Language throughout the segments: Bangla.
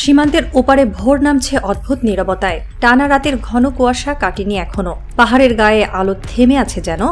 সীমান্তের ওপারে ভোর নামছে অদ্ভুত নীরবতায়। টানা রাতের ঘন কুয়াশা কাটেনি এখনো। পাহাড়ের গায়ে আলো থেমে আছে যেন,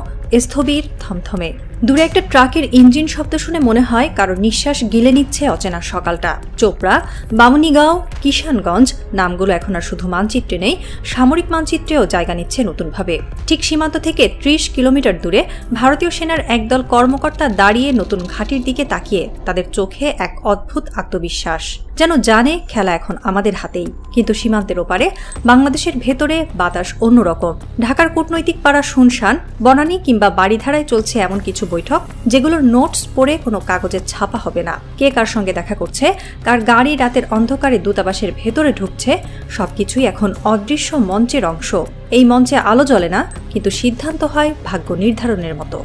স্থবির, থমথমে। দূরে একটা ট্রাকের ইঞ্জিন শব্দ শুনে মনে হয় কারো নিঃশ্বাস গিলে নিচ্ছে অচেনা সকালটা। চোপড়া, বামুনিগাঁও, কিষানগঞ্জ নামগুলো এখন আর শুধু মানচিত্রে নেই, সামরিক মানচিত্রেও জায়গা নিচ্ছে নতুনভাবে। ঠিক সীমান্ত থেকে ৩০ কিলোমিটার দূরে ভারতীয় সেনার একদল কর্মকর্তা দাঁড়িয়ে নতুন ঘাঁটির দিকে তাকিয়ে, তাদের চোখে এক অদ্ভুত আত্মবিশ্বাস, যেন জানে খেলা এখন আমাদের হাতেই। কিন্তু সীমান্তের ওপারে বাংলাদেশের ভেতরে বাতাস অন্যরকম। ঢাকার কূটনৈতিক পাড়া শুনশান, বনানী কিংবা বাড়িধারায় চলছে এমন কিছু বৈঠক যেগুলোর নোটস পড়ে কোনো কাগজে ছাপা হবে না। কে কার সঙ্গে দেখা করছে, কার গাড়ি রাতের অন্ধকারে দূতাবাসের ভেতরে ঢুকছে, সবকিছুই এখন অদৃশ্য মঞ্চের অংশ। এই মঞ্চে আলো জ্বলে না, কিন্তু সিদ্ধান্ত হয় ভাগ্য নির্ধারণের মতো।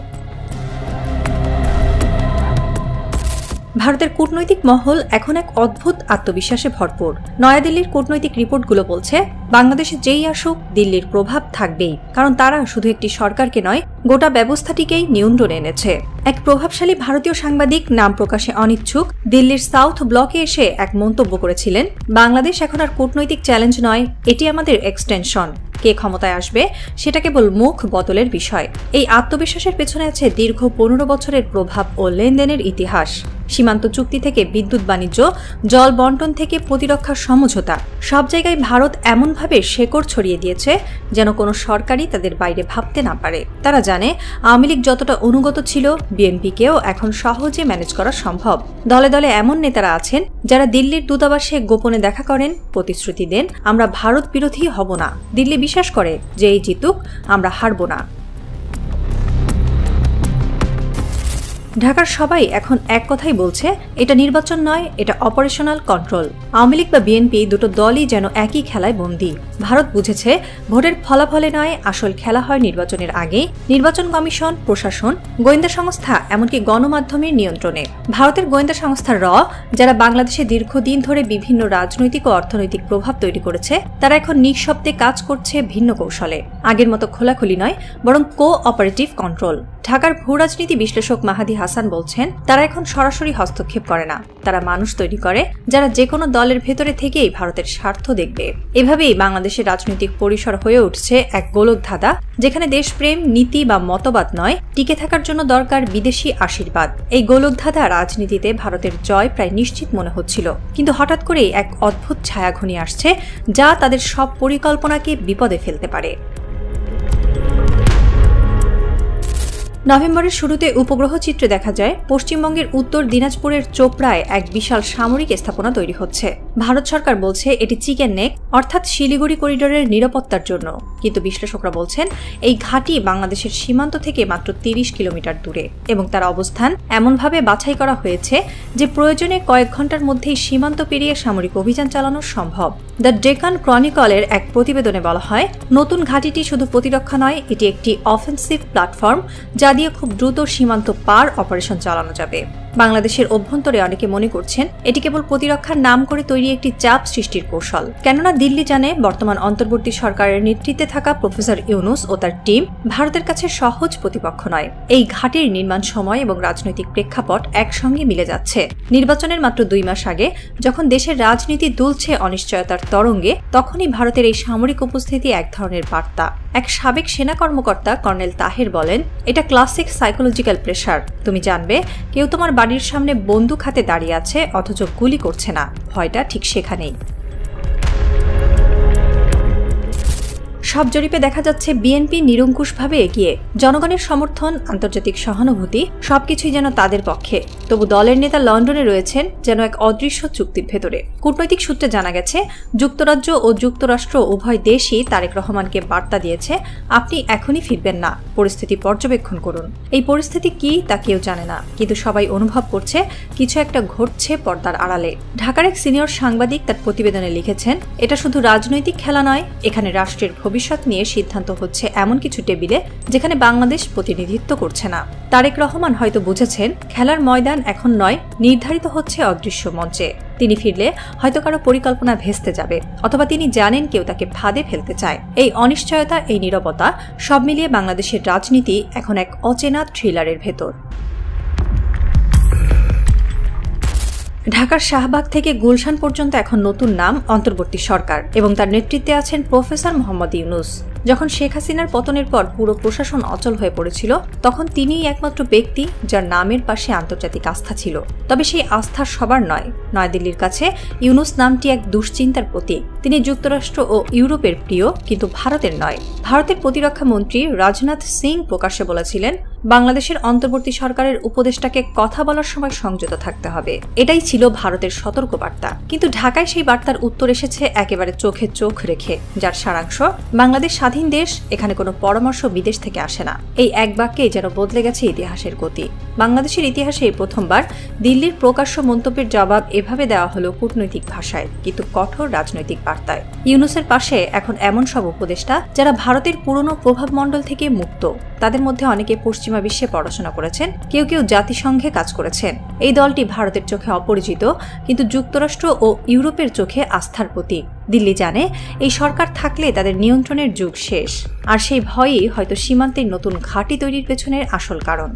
ভারতের কূটনৈতিক মহল এখন এক অদ্ভুত আত্মবিশ্বাসে ভরপুর। নয়াদিল্লির কূটনৈতিক রিপোর্টগুলো বলছে, বাংলাদেশে যেই আসুক দিল্লির প্রভাব থাকবেই, কারণ তারা শুধু একটি সরকারকে নয়, গোটা ব্যবস্থাটিকেই নিয়ন্ত্রণে এনেছে। এক প্রভাবশালী ভারতীয় সাংবাদিক, নাম প্রকাশে অনিচ্ছুক, দিল্লির সাউথ ব্লকে এসে এক মন্তব্য করেছিলেন, বাংলাদেশ এখন আর কূটনৈতিক চ্যালেঞ্জ নয়, এটি আমাদের এক্সটেনশন। কে ক্ষমতায় আসবে সেটা কেবল মুখ বদলের বিষয়। এই আত্মবিশ্বাসের পেছনে আছে দীর্ঘ ১৫ বছরের প্রভাব ও লেনদেনের ইতিহাস। সীমান্ত চুক্তি থেকে বিদ্যুৎ বাণিজ্য, জল বন্টন থেকে প্রতিরক্ষার সমঝোতা, সব জায়গায় ভারত এমনভাবে শেকড় ছড়িয়ে দিয়েছে যেন কোনো সরকারই তাদের বাইরে ভাবতে না পারে। তারা জানে আওয়ামী লীগ যতটা অনুগত ছিল, বিএনপিকেও এখন সহজে ম্যানেজ করা সম্ভব। দলে দলে এমন নেতারা আছেন যারা দিল্লির দূতাবাসে গোপনে দেখা করেন, প্রতিশ্রুতি দেন, আমরা ভারত বিরোধী হব না। দিল্লি বিশ্বাস করে যে এই জিতুক, আমরা হারব না। ঢাকার সবাই এখন এক কথাই বলছে, এটা নির্বাচন নয়, এটা অপারেশনাল কন্ট্রোল। আওয়ামী লীগ বা বিএনপি দুটো দলই যেন একই খেলায় বন্দী। ভারত বুঝেছে ভোটের ফলাফলে নয়, আসল খেলা হয় নির্বাচনের আগে। নির্বাচন কমিশন, প্রশাসন, গোয়েন্দা সংস্থা, এমনকি গণমাধ্যমের নিয়ন্ত্রণে। ভারতের গোয়েন্দা সংস্থা র, যারা বাংলাদেশে দীর্ঘদিন ধরে বিভিন্ন রাজনৈতিক ও অর্থনৈতিক প্রভাব তৈরি করেছে, তারা এখন নিঃশব্দে কাজ করছে ভিন্ন কৌশলে। আগের মতো খোলাখুলি নয়, বরং কো-অপারেটিভ কন্ট্রোল। ঢাকার ভূরাজনীতি বিশ্লেষক মাহাদি হাসান বলছেন, তারা এখন সরাসরি হস্তক্ষেপ করে না, তারা মানুষ তৈরি করে যারা যে কোনো দলের ভেতরে থেকেই ভারতের স্বার্থ দেখবে। এভাবেই বাংলাদেশের রাজনৈতিক পরিসর হয়ে উঠছে এক গোলকধাঁধা, যেখানে দেশপ্রেম, নীতি বা মতবাদ নয়, টিকে থাকার জন্য দরকার বিদেশি আশীর্বাদ। এই গোলকধাঁধা রাজনীতিতে ভারতের জয় প্রায় নিশ্চিত মনে হচ্ছিল, কিন্তু হঠাৎ করেই এক অদ্ভুত ছায়া ঘনিয়ে আসছে, যা তাদের সব পরিকল্পনাকে বিপদে ফেলতে পারে। নভেম্বরের শুরুতে উপগ্রহ চিত্রে দেখা যায়, পশ্চিমবঙ্গের উত্তর দিনাজপুরের চোপড়ায় এক বিশাল সামরিক স্থাপনা তৈরি হচ্ছে। ভারত সরকার বলছে এটি চিকেন নেক, অর্থাৎ শিলিগুড়ি করিডোরের নিরাপত্তার জন্য। কিন্তু বিশ্লেষকরা বলছেন, এই ঘাঁটি বাংলাদেশের সীমান্ত থেকে মাত্র ৩০ কিলোমিটার দূরে, এবং তার অবস্থান এমনভাবে বাছাই করা হয়েছে যে প্রয়োজনে কয়েক ঘন্টার মধ্যেই সীমান্ত পেরিয়ে সামরিক অভিযান চালানো সম্ভব। দ্য ডেকান ক্রনিকলের এক প্রতিবেদনে বলা হয়, নতুন ঘাঁটিটি শুধু প্রতিরক্ষা নয়, এটি একটি অফেন্সিভ প্ল্যাটফর্ম, যা দিয়ে খুব দ্রুত সীমান্ত পার অপারেশন চালানো যাবে। বাংলাদেশের অভ্যন্তরে অনেকে মনে করছেন এটি কেবল প্রতিরক্ষার নাম করে তৈরি একটি চাপ সৃষ্টির কৌশল। কেননা দিল্লি জানে বর্তমান অন্তর্বর্তী সরকারের নেতৃত্বে থাকা প্রফেসর ইউনুস ও তার টিম ভারতের কাছে সহজ প্রতিপক্ষ নয়। এই ঘাঁটির নির্মাণ সময় এবং রাজনৈতিক প্রেক্ষাপট একসঙ্গে মিলে যাচ্ছে। নির্বাচনের মাত্র ২ মাস আগে, যখন দেশের রাজনীতি দুলছে অনিশ্চয়তার তরঙ্গে, তখনই ভারতের এই সামরিক উপস্থিতি এক ধরনের বার্তা। এক সাবেক সেনা কর্মকর্তা কর্নেল তাহের বলেন, এটা ক্লাসিক সাইকোলজিক্যাল প্রেসার। তুমি জানবে কেউ তোমার বাড়ির সামনে বন্দুক হাতে দাঁড়িয়ে আছে, অথচ গুলি করছে না। ভয়টা ঠিক সেখানেই। সব জরিপে দেখা যাচ্ছে বিএনপি নিরঙ্কুশভাবে এগিয়ে। জনগণের সমর্থন, আন্তর্জাতিক সহানুভূতি, সবকিছুই যেন তাদের পক্ষে। তবু দলের নেতা লন্ডনে রয়েছেন যেন এক অদৃশ্য চুক্তির ভেতরে। কূটনৈতিক সূত্রে জানা গেছে, যুক্তরাজ্য ও যুক্তরাষ্ট্র উভয় দেশই তারেক রহমানকে বার্তা দিয়েছে, আপনি এখনই ফিরবেন না, পরিস্থিতি পর্যবেক্ষণ করুন। এই পরিস্থিতি কি তা কেউ জানে না, কিন্তু সবাই অনুভব করছে কিছু একটা ঘটছে পর্দার আড়ালে। ঢাকার এক সিনিয়র সাংবাদিক তার প্রতিবেদনে লিখেছেন, এটা শুধু রাজনৈতিক খেলা নয়, এখানে রাষ্ট্রের ভবিষ্যৎ নিয়ে সিদ্ধান্ত হচ্ছে এমন কিছু টেবিলে যেখানে বাংলাদেশ প্রতিনিধিত্ব করছে না। তারেক রহমান হয়তো বুঝেছেন খেলার ময়দান এখন নয়, নির্ধারিত হচ্ছে অদৃশ্য মঞ্চে। তিনি ফিরলে হয়তো কারো পরিকল্পনা ভেস্তে যাবে, অথবা তিনি জানেন কেউ তাকে ফাঁদে ফেলতে চায়। এই অনিশ্চয়তা, এই নীরবতা, সব মিলিয়ে বাংলাদেশের রাজনীতি এখন এক অচেনা থ্রিলারের ভেতর। ঢাকার শাহবাগ থেকে গুলশান পর্যন্ত এখন নতুন নাম অন্তর্বর্তী সরকার এবং তার নেতৃত্বে আছেন প্রফেসর মোহাম্মদ ইউনূস। যখন শেখ হাসিনার পতনের পর পুরো প্রশাসন অচল হয়ে পড়েছিল, তখন তিনিই একমাত্র ব্যক্তি যার নামের পাশে আন্তর্জাতিক আস্থা ছিল। তবে সেই আস্থা সবার নয়। নয়াদিল্লির কাছে ইউনূস নামটি এক দুশ্চিন্তার প্রতীক। তিনি যুক্তরাষ্ট্র ও ইউরোপের প্রিয়, কিন্তু ভারতের নয়। ভারতের প্রতিরক্ষা মন্ত্রী রাজনাথ সিং প্রকাশ্যে বলেছিলেন, বাংলাদেশের অন্তর্বর্তী সরকারের উপদেষ্টাকে কথা বলার সময় সংযত থাকতে হবে। এটাই ছিল ভারতের সতর্কবার্তা। কিন্তু ঢাকায় সেই বার্তার উত্তর এসেছে একেবারে চোখে চোখ রেখে, যার সারাংশ, বাংলাদেশ স্বাধীন দেশ, এখানে কোনো পরামর্শ বিদেশ থেকে আসে না। এই এক বাক্যেই যেন বদলে গেছে ইতিহাসের গতি। বাংলাদেশের ইতিহাসে এই প্রথমবার দিল্লির প্রকাশ্য মন্তব্যের জবাব এভাবে দেওয়া হলো কূটনৈতিক ভাষায়, কিন্তু কঠোর রাজনৈতিক বার্তায়। ইউনূসের পাশে এখন এমন সব উপদেষ্টা যারা ভারতের পুরনো প্রভাবমণ্ডল থেকে মুক্ত। তাদের মধ্যে অনেকে পশ্চিমা বিশ্বে পড়াশোনা করেছেন, কেউ কেউ জাতিসংঘে কাজ করেছেন। এই দলটি ভারতের চোখে অপরিচিত, কিন্তু যুক্তরাষ্ট্র ও ইউরোপের চোখে আস্থার প্রতীক। দিল্লি জানে এই সরকার থাকলে তাদের নিয়ন্ত্রণের যুগ শেষ, আর সেই ভয়ই হয়তো সীমান্তের নতুন ঘাঁটি তৈরির পেছনের আসল কারণ।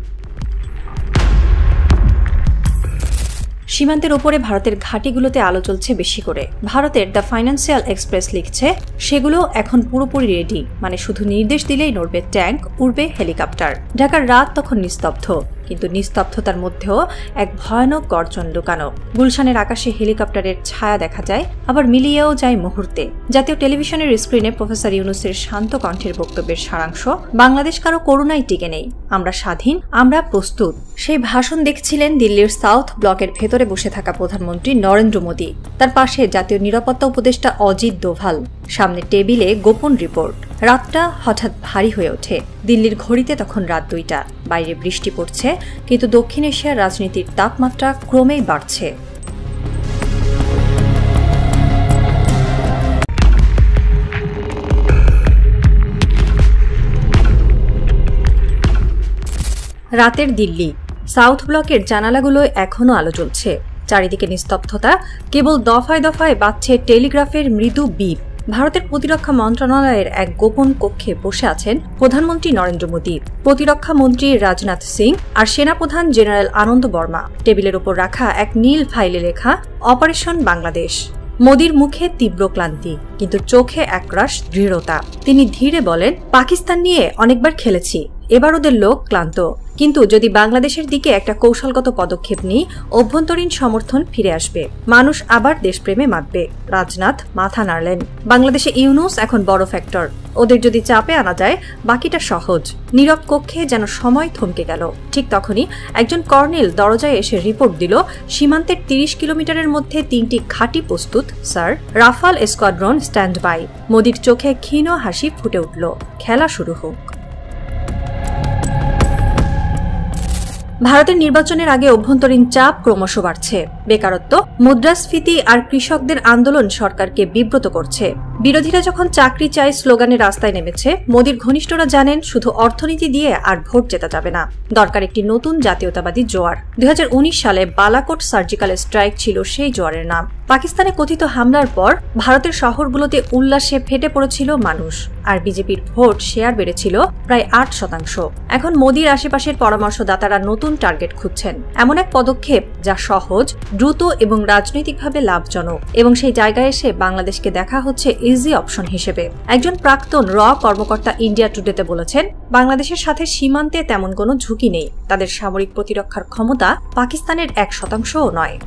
সীমান্তের ওপরে ভারতের ঘাঁটিগুলোতে আলো চলছে বেশি করে। ভারতের দ্য ফাইন্যান্সিয়াল এক্সপ্রেস লিখছে, সেগুলো এখন পুরোপুরি রেডি, মানে শুধু নির্দেশ দিলেই নড়বে ট্যাঙ্ক, উড়বে হেলিকপ্টার। ঢাকার রাত তখন নিস্তব্ধ, কিন্তু নিস্তব্ধতার মধ্যেও এক ভয়ানক গর্জন লুকানো। গুলশানের আকাশে হেলিকপ্টারের ছায়া দেখা যায়, আবার মিলিয়েও যায় মুহূর্তে। জাতীয় টেলিভিশনের স্ক্রিনে প্রফেসর ইউনূসের শান্ত কণ্ঠের বক্তব্যের সারাংশ, বাংলাদেশ কারো করুণায় টিকে নেই, আমরা স্বাধীন, আমরা প্রস্তুত। সেই ভাষণ দেখছিলেন দিল্লির সাউথ ব্লকের ভেতরে বসে থাকা প্রধানমন্ত্রী নরেন্দ্র মোদী। তার পাশে জাতীয় নিরাপত্তা উপদেষ্টা অজিত দোভাল, সামনে টেবিলে গোপন রিপোর্ট। রাতটা হঠাৎ ভারী হয়ে ওঠে। দিল্লির ঘড়িতে তখন রাত 2টা। বাইরে বৃষ্টি পড়ছে, কিন্তু দক্ষিণ এশিয়ার রাজনীতির তাপমাত্রা ক্রমেই বাড়ছে। রাতের দিল্লি। সাউথ ব্লকের জানালাগুলো এখনো আলো জ্বলছে। চারিদিকে নিস্তব্ধতা, কেবল দফায় দফায় বাজছে টেলিগ্রাফের মৃদু বিপ। ভারতের প্রতিরক্ষা মন্ত্রণালয়ের এক গোপন কক্ষে বসে আছেন প্রধানমন্ত্রী নরেন্দ্র মোদী, প্রতিরক্ষা মন্ত্রী রাজনাথ সিং আর সেনাপ্রধান জেনারেল আনন্দ বর্মা। টেবিলের ওপর রাখা এক নীল ফাইলে লেখা অপারেশন বাংলাদেশ। মোদীর মুখে তীব্র ক্লান্তি, কিন্তু চোখে একরাশ দৃঢ়তা। তিনি ধীরে বলেন, পাকিস্তান নিয়ে অনেকবার খেলেছি, এবার ওদের লোক ক্লান্ত, কিন্তু যদি বাংলাদেশের দিকে একটা কৌশলগত পদক্ষেপ নিই, অভ্যন্তরীণ সমর্থন ফিরে আসবে, মানুষ আবার দেশপ্রেমে মাতবে। রাজনাথ মাথা নাড়লেন। বাংলাদেশে ইউনূস এখন বড় ফ্যাক্টর। ওদের যদি চাপে আনা যায়, বাকিটা সহজ। নীরব কক্ষে যেন সময় থমকে গেল। ঠিক তখনই একজন কর্নেল দরজায় এসে রিপোর্ট দিল, সীমান্তের 30 কিলোমিটারের মধ্যে 3টি ঘাঁটি প্রস্তুত, sir. Rafale squadron stand by. মোদীর চোখে ক্ষীণ হাসি ফুটে উঠল। খেলা শুরু হোক। ভারতের নির্বাচনের আগে অভ্যন্তরীণ চাপ ক্রমশ বাড়ছে। বেকারত্ব, মুদ্রাস্ফীতি আর কৃষকদের আন্দোলন সরকারকে বিব্রত করছে। বিরোধীরা যখন চাকরি চাই স্লোগানে রাস্তায় নেমেছে, মোদীর ঘনিষ্ঠরা জানেন শুধু অর্থনীতি দিয়ে আর ভোট জেতা যাবে না, দরকার একটি নতুন জাতীয়তাবাদী জোয়ার। 2019 সালে বালাকোট সার্জিক্যাল স্ট্রাইক ছিল সেই জোয়ারের নাম। পাকিস্তানে কথিত হামলার পর ভারতের শহরগুলোতে উল্লাসে ফেটে পড়েছিল মানুষ, আর বিজেপির ভোট শেয়ার বেড়েছিল প্রায় 8%। এখন মোদীর আশেপাশের পরামর্শদাতারা নতুন টার্গেট খুঁজছেন, এমন এক পদক্ষেপ যা সহজ, দ্রুত এবং রাজনৈতিকভাবে লাভজনক। এবং সেই জায়গায় এসে বাংলাদেশকে দেখা হচ্ছে ইজি অপশন হিসেবে। একজন প্রাক্তন কর্মকর্তা ইন্ডিয়া টুডেতে বলেছেন, বাংলাদেশের সাথে সীমান্তে তেমন কোনো ঝুঁকি নেই, তাদের সামরিক প্রতিরক্ষার ক্ষমতা পাকিস্তানের 1%ও নয়।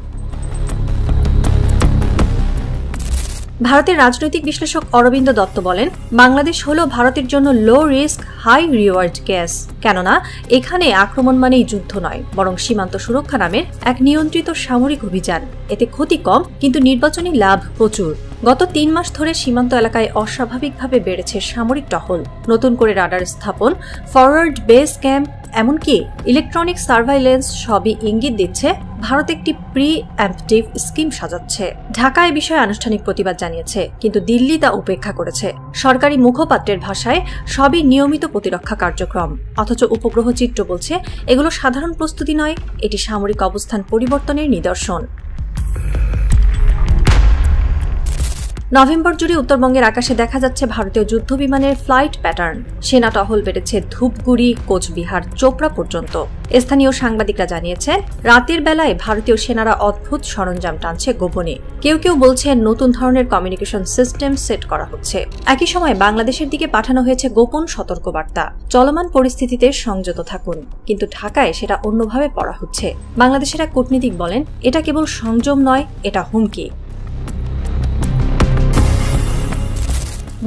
ভারতের রাজনৈতিক বিশ্লেষক অরবিন্দ দত্ত বলেন, বাংলাদেশ হলো ভারতের জন্য low risk high reward case. কেননা এখানে আক্রমণ মানেই যুদ্ধ নয়, বরং সীমান্ত সুরক্ষা নামের এক নিয়ন্ত্রিত সামরিক অভিযান। এতে ক্ষতি কম, কিন্তু নির্বাচনী লাভ প্রচুর। গত 3 মাস ধরে সীমান্ত এলাকায় অস্বাভাবিকভাবে বেড়েছে সামরিক টহল, নতুন করে রাডার স্থাপন, ফরওয়ার্ড বেস ক্যাম্প, এমনকি ইলেকট্রনিক সার্ভাইলেন্স, সবই ইঙ্গিত দিচ্ছে ভারত একটি প্রি অ্যাম্পটিভ স্কিম সাজাচ্ছে। ঢাকা এ বিষয়ে আনুষ্ঠানিক প্রতিবাদ জানিয়েছে, কিন্তু দিল্লি তা উপেক্ষা করেছে। সরকারি মুখপাত্রের ভাষায় সবই নিয়মিত প্রতিরক্ষা কার্যক্রম, অথচ উপগ্রহ চিত্র বলছে এগুলো সাধারণ প্রস্তুতি নয়, এটি সামরিক অবস্থান পরিবর্তনের নিদর্শন। নভেম্বর জুড়ে উত্তরবঙ্গের আকাশে দেখা যাচ্ছে ভারতীয় যুদ্ধবিমানের ফ্লাইট প্যাটার্ন। সেনা টহল বেড়েছে ধূপগুড়ি, কোচবিহার, চোপড়া পর্যন্ত। স্থানীয় সাংবাদিকরা জানিয়েছেন, রাতের বেলায় ভারতীয় সেনারা অদ্ভুত সরঞ্জাম টানছে গোপনে। কেউ কেউ বলছেন নতুন ধরনের কমিউনিকেশন সিস্টেম সেট করা হচ্ছে। একই সময় বাংলাদেশের দিকে পাঠানো হয়েছে গোপন সতর্কবার্তা, চলমান পরিস্থিতিতে সংযত থাকুন। কিন্তু ঢাকায় সেটা অন্যভাবে পড়া হচ্ছে। বাংলাদেশের এক কূটনীতিক বলেন, এটা কেবল সংযম নয়, এটা হুমকি।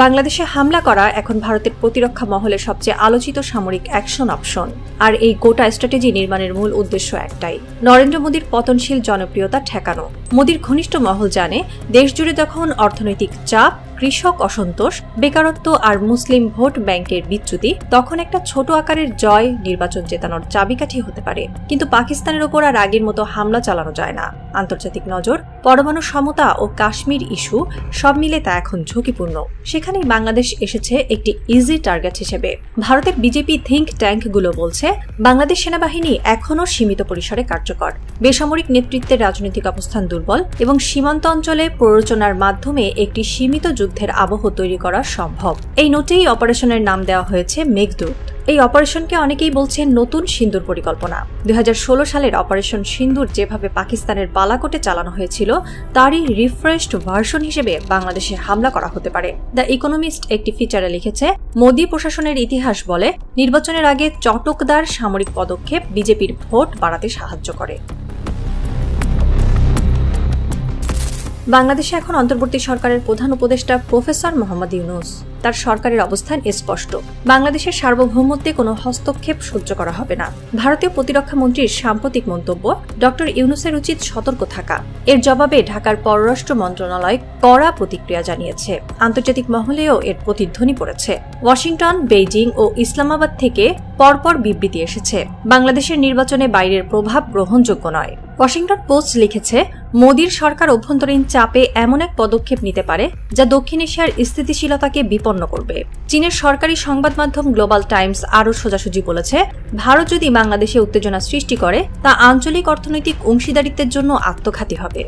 বাংলাদেশে হামলা করা এখন ভারতের প্রতিরক্ষা মহলের সবচেয়ে আলোচিত সামরিক অ্যাকশন অপশন। আর এই গোটা স্ট্র্যাটেজি নির্মাণের মূল উদ্দেশ্য একটাই, নরেন্দ্র মোদীর পতনশীল জনপ্রিয়তা ঠেকানো। মোদীর ঘনিষ্ঠ মহল জানে, দেশজুড়ে যখন অর্থনৈতিক চাপ, কৃষক অসন্তোষ, বেকারত্ব আর মুসলিম ভোট ব্যাংকের বিচ্যুতি, তখন একটা ছোট আকারের জয় নির্বাচন জেতানোর চাবিকাঠি হতে পারে। কিন্তু পাকিস্তানের ওপর আর আগের মতো হামলা চালানো যায় না। আন্তর্জাতিক নজর, পরমাণু সমতা ও কাশ্মীর ইস্যু সব মিলে তা এখন ঝুঁকিপূর্ণ। সেখানেই বাংলাদেশ এসেছে একটি ইজি টার্গেট হিসেবে। ভারতের বিজেপি থিঙ্ক ট্যাঙ্কগুলো বলছে, বাংলাদেশ সেনাবাহিনী এখনও সীমিত পরিসরে কার্যকর। বেসামরিক নেতৃত্বের রাজনৈতিক অবস্থান দুর্বল এবং সীমান্ত অঞ্চলে প্ররোচনার মাধ্যমে একটি সীমিত যুদ্ধের আবহ তৈরি করা সম্ভব। এই নোটেই অপারেশনের নাম দেওয়া হয়েছে মেঘদূত। এই অপারেশনকে অনেকেই বলছেন নতুন সিন্দুর পরিকল্পনা। 2016 সালের অপারেশন সিন্দুর যেভাবে পাকিস্তানের বালাকোটে চালানো হয়েছিল, তারই রিফ্রেশড ভার্সন হিসেবে বাংলাদেশে হামলা করা হতে পারে। দ্য ইকোনমিস্ট একটি ফিচারে লিখেছে, মোদী প্রশাসনের ইতিহাস বলে, নির্বাচনের আগে চটকদার সামরিক পদক্ষেপ বিজেপির ভোট বাড়াতে সাহায্য করে। বাংলাদেশে এখন অন্তর্বর্তী সরকারের প্রধান উপদেষ্টা প্রফেসর মোহাম্মদ ইউনূস। তার সরকারের অবস্থান স্পষ্ট, বাংলাদেশের সার্বভৌমত্বে কোনো হস্তক্ষেপ সহ্য করা হবে না। ভারতীয় প্রতিরক্ষা মন্ত্রীর সাম্প্রতিক মন্তব্য, ডক্টর ইউনূসের উচিত সতর্ক থাকা। এর জবাবে ঢাকার পররাষ্ট্র মন্ত্রণালয় কড়া প্রতিক্রিয়া জানিয়েছে। আন্তর্জাতিক মহলেও এর প্রতিধ্বনি পড়েছে। ওয়াশিংটন, বেইজিং ও ইসলামাবাদ থেকে পরপর বিবৃতি এসেছে, বাংলাদেশের নির্বাচনে বাইরের প্রভাব গ্রহণযোগ্য নয়। ওয়াশিংটন পোস্ট লিখেছে, মোদীর সরকার অভ্যন্তরীণ চাপে এমন এক পদক্ষেপ নিতে পারে যা দক্ষিণ এশিয়ার স্থিতিশীলতাকে বিপন্ন করবে। চীনের সরকারি সংবাদ মাধ্যম গ্লোবাল টাইমস আরও সোজাসুজি বলেছে, ভারত যদি বাংলাদেশে উত্তেজনা সৃষ্টি করে, তা আঞ্চলিক অর্থনৈতিক অংশীদারিত্বের জন্য আত্মঘাতী হবে।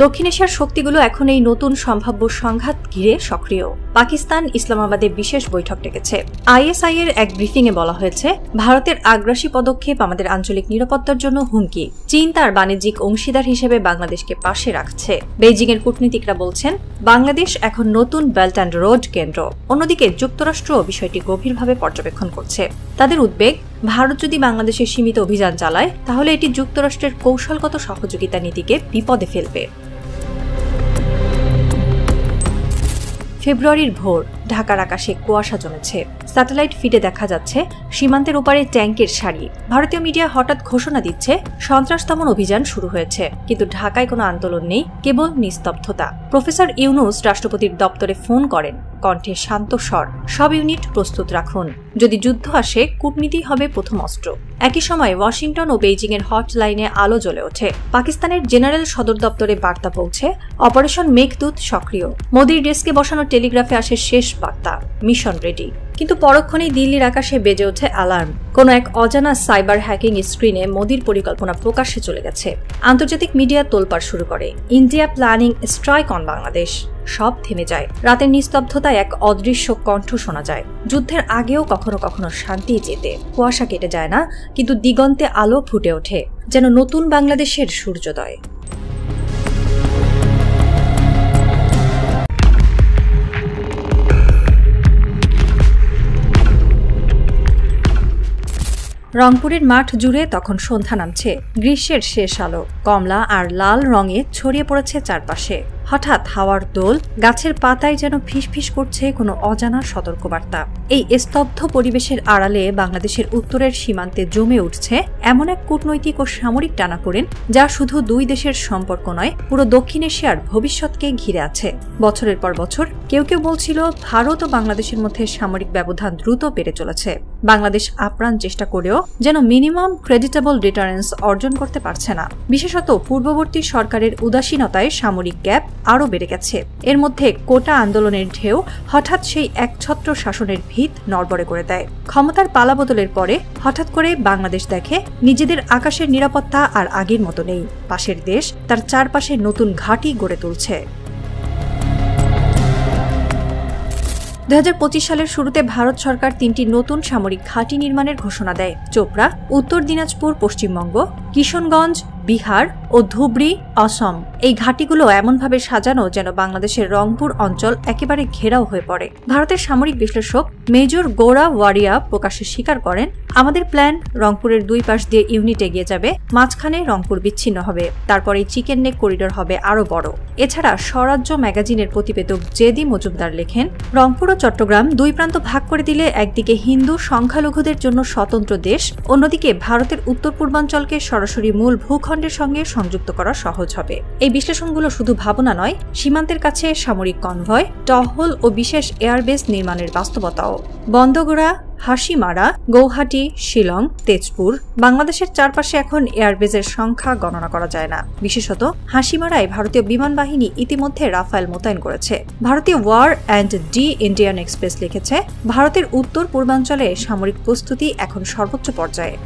দক্ষিণ এশিয়ার শক্তিগুলো এখন এই নতুন সম্ভাব্য সংঘাত ঘিরে সক্রিয়। পাকিস্তান ইসলামাবাদে বিশেষ বৈঠক ডেকেছে। আইএসআই এর এক ব্রিফিংয়ে বলা হয়েছে, ভারতের আগ্রাসী পদক্ষেপ আমাদের আঞ্চলিক নিরাপত্তার জন্য হুমকি। চীন তার বাণিজ্যিক অংশীদার হিসেবে বাংলাদেশকে পাশে রাখছে। বেইজিং এর কূটনীতিকরা বলছেন, বাংলাদেশ এখন নতুন বেল্ট অ্যান্ড রোড কেন্দ্র। অন্যদিকে যুক্তরাষ্ট্র বিষয়টি গভীরভাবে পর্যবেক্ষণ করছে। তাদের উদ্বেগ, ভারত যদি বাংলাদেশে সীমিত অভিযান চালায়, তাহলে এটি যুক্তরাষ্ট্রের কৌশলগত সহযোগিতা নীতিকে বিপদে ফেলবে। ফেব্রুয়ারির ভোর, ঢাকার আকাশে কুয়াশা জমেছে। স্যাটেলাইট ফিডে দেখা যাচ্ছে সীমান্তের ওপারে ট্যাঙ্কের সারি। ভারতীয় মিডিয়া হঠাৎ ঘোষণা দিচ্ছে সন্ত্রাস দমন অভিযান শুরু হয়েছে, কিন্তু ঢাকায় কোনো আন্দোলন নেই, কেবল নিস্তব্ধতা। প্রফেসর ইউনূস রাষ্ট্রপতির দপ্তরে ফোন করেন, কণ্ঠে শান্ত স্বর, সব ইউনিট প্রস্তুত রাখুন। যদি যুদ্ধ আসে, কূটনীতি হবে প্রথম অস্ত্র। একই সময় ওয়াশিংটন ও বেইজিং এর হটলাইনে আলো জ্বলে ওঠে। পাকিস্তানের জেনারেল সদর দপ্তরে বার্তা পৌঁছে, অপারেশন মেঘদূত সক্রিয়। মোদীর ডেস্কে বসানো টেলিগ্রাফে আসে শেষ বার্তা, মিশন রেডি। কিন্তু পরক্ষণেই দিল্লির আকাশে বেজে ওঠে অ্যালার্ম। কোনো এক অজানা সাইবার হ্যাকিং স্ক্রিনে মোদীর পরিকল্পনা প্রকাশ্যে চলে গেছে। আন্তর্জাতিক মিডিয়া তোলপাড় শুরু করে, India planning strike on Bangladesh. সব থেমে যায়। রাতের নিস্তব্ধতায় এক অদৃশ্য কণ্ঠ শোনা যায়, যুদ্ধের আগেও কখনো কখনো শান্তি যেতে। কুয়াশা কেটে যায় না, কিন্তু দিগন্তে আলো ফুটে ওঠে, যেন নতুন বাংলাদেশের সূর্যোদয়। রংপুরের মাঠ জুড়ে তখন সন্ধ্যা নামছে। গ্রীষ্মের শেষ আলো কমলা আর লাল রঙে ছড়িয়ে পড়েছে চারপাশে। হঠাৎ হাওয়ার দোল, গাছের পাতায় যেন ফিসফিস করছে কোনো অজানা সতর্কবার্তা। এই স্তব্ধ পরিবেশের আড়ালে বাংলাদেশের উত্তরের সীমান্তে জমে উঠছে এমন এক কূটনৈতিক ও সামরিক টানাপোড়েন, যা শুধু দুই দেশের সম্পর্ক নয়, পুরো দক্ষিণ এশিয়ার ভবিষ্যৎকে ঘিরে আছে। বছরের পর বছর কেউ কেউ বলছিল, ভারত ও বাংলাদেশের মধ্যে সামরিক ব্যবধান দ্রুত বেড়ে চলেছে। বাংলাদেশ আপ্রাণ চেষ্টা করেও যেন মিনিমাম ক্রেডিটেবল ডিটারেন্স অর্জন করতে পারছে না। বিশেষত পূর্ববর্তী সরকারের উদাসীনতায় সামরিক গ্যাপ আরও বেড়ে গেছে। এর মধ্যে কোটা আন্দোলনের ঢেউ হঠাৎ সেই একছত্র শাসনের ভিত নড়বড়ে করে দেয়। ক্ষমতার পালাবদলের পরে হঠাৎ করে বাংলাদেশ দেখে নিজেদের আকাশের নিরাপত্তা আর আগের মতো নেই। পাশের দেশ তার চারপাশে নতুন ঘাঁটি গড়ে তুলছে। 2025 সালের শুরুতে ভারত সরকার 3টি নতুন সামরিক ঘাঁটি নির্মাণের ঘোষণা দেয়। চোপড়া, উত্তর দিনাজপুর, পশ্চিমবঙ্গ, কিশনগঞ্জ, বিহার ও ধুবড়ী, অসম। এই ঘাঁটিগুলো এমনভাবে সাজানো যেন বাংলাদেশের রংপুর অঞ্চল একেবারে ঘেরাও হয়ে পড়ে। ভারতের সামরিক বিশ্লেষক মেজর গৌরা ওয়ারিয়া প্রকাশ্যে স্বীকার করেন, আমাদের প্ল্যান রংপুরের 2 পাশ দিয়ে ইউনিট এগিয়ে যাবে, মাঝখানে রংপুর বিচ্ছিন্ন হবে, তারপর এই চিকেন নেক করিডোর হবে আরও বড়। এছাড়া স্বরাজ্য ম্যাগাজিনের প্রতিবেদক জেদি মজুমদার লেখেন, রংপুর ও চট্টগ্রাম 2 প্রান্ত ভাগ করে দিলে একদিকে হিন্দু সংখ্যালঘুদের জন্য স্বতন্ত্র দেশ, অন্যদিকে ভারতের উত্তর পূর্বাঞ্চলকে সরাসরি মূল ভূখণ্ডের সঙ্গে সংযুক্ত করা সহজ হবে। এই বিশ্লেষণগুলো শুধু ভাবনা নয়, সীমান্তের কাছে সামরিক কনভয়, টহল ও বিশেষ এয়ারবেস নির্মাণের বাস্তবতাও। বন্দগোড়া, হাসিমারা, গৌহাটি, শিলং, তেজপুর, বাংলাদেশের চারপাশে এখন এয়ারবেজের সংখ্যা গণনা করা যায় না। বিশেষত হাসিমারায় ভারতীয় বিমান বাহিনী ইতিমধ্যে রাফায়েল মোতায়েন করেছে। ভারতীয় war and the Indian Express লিখেছে, ভারতের উত্তর পূর্বাঞ্চলে সামরিক প্রস্তুতি এখন সর্বোচ্চ পর্যায়ে।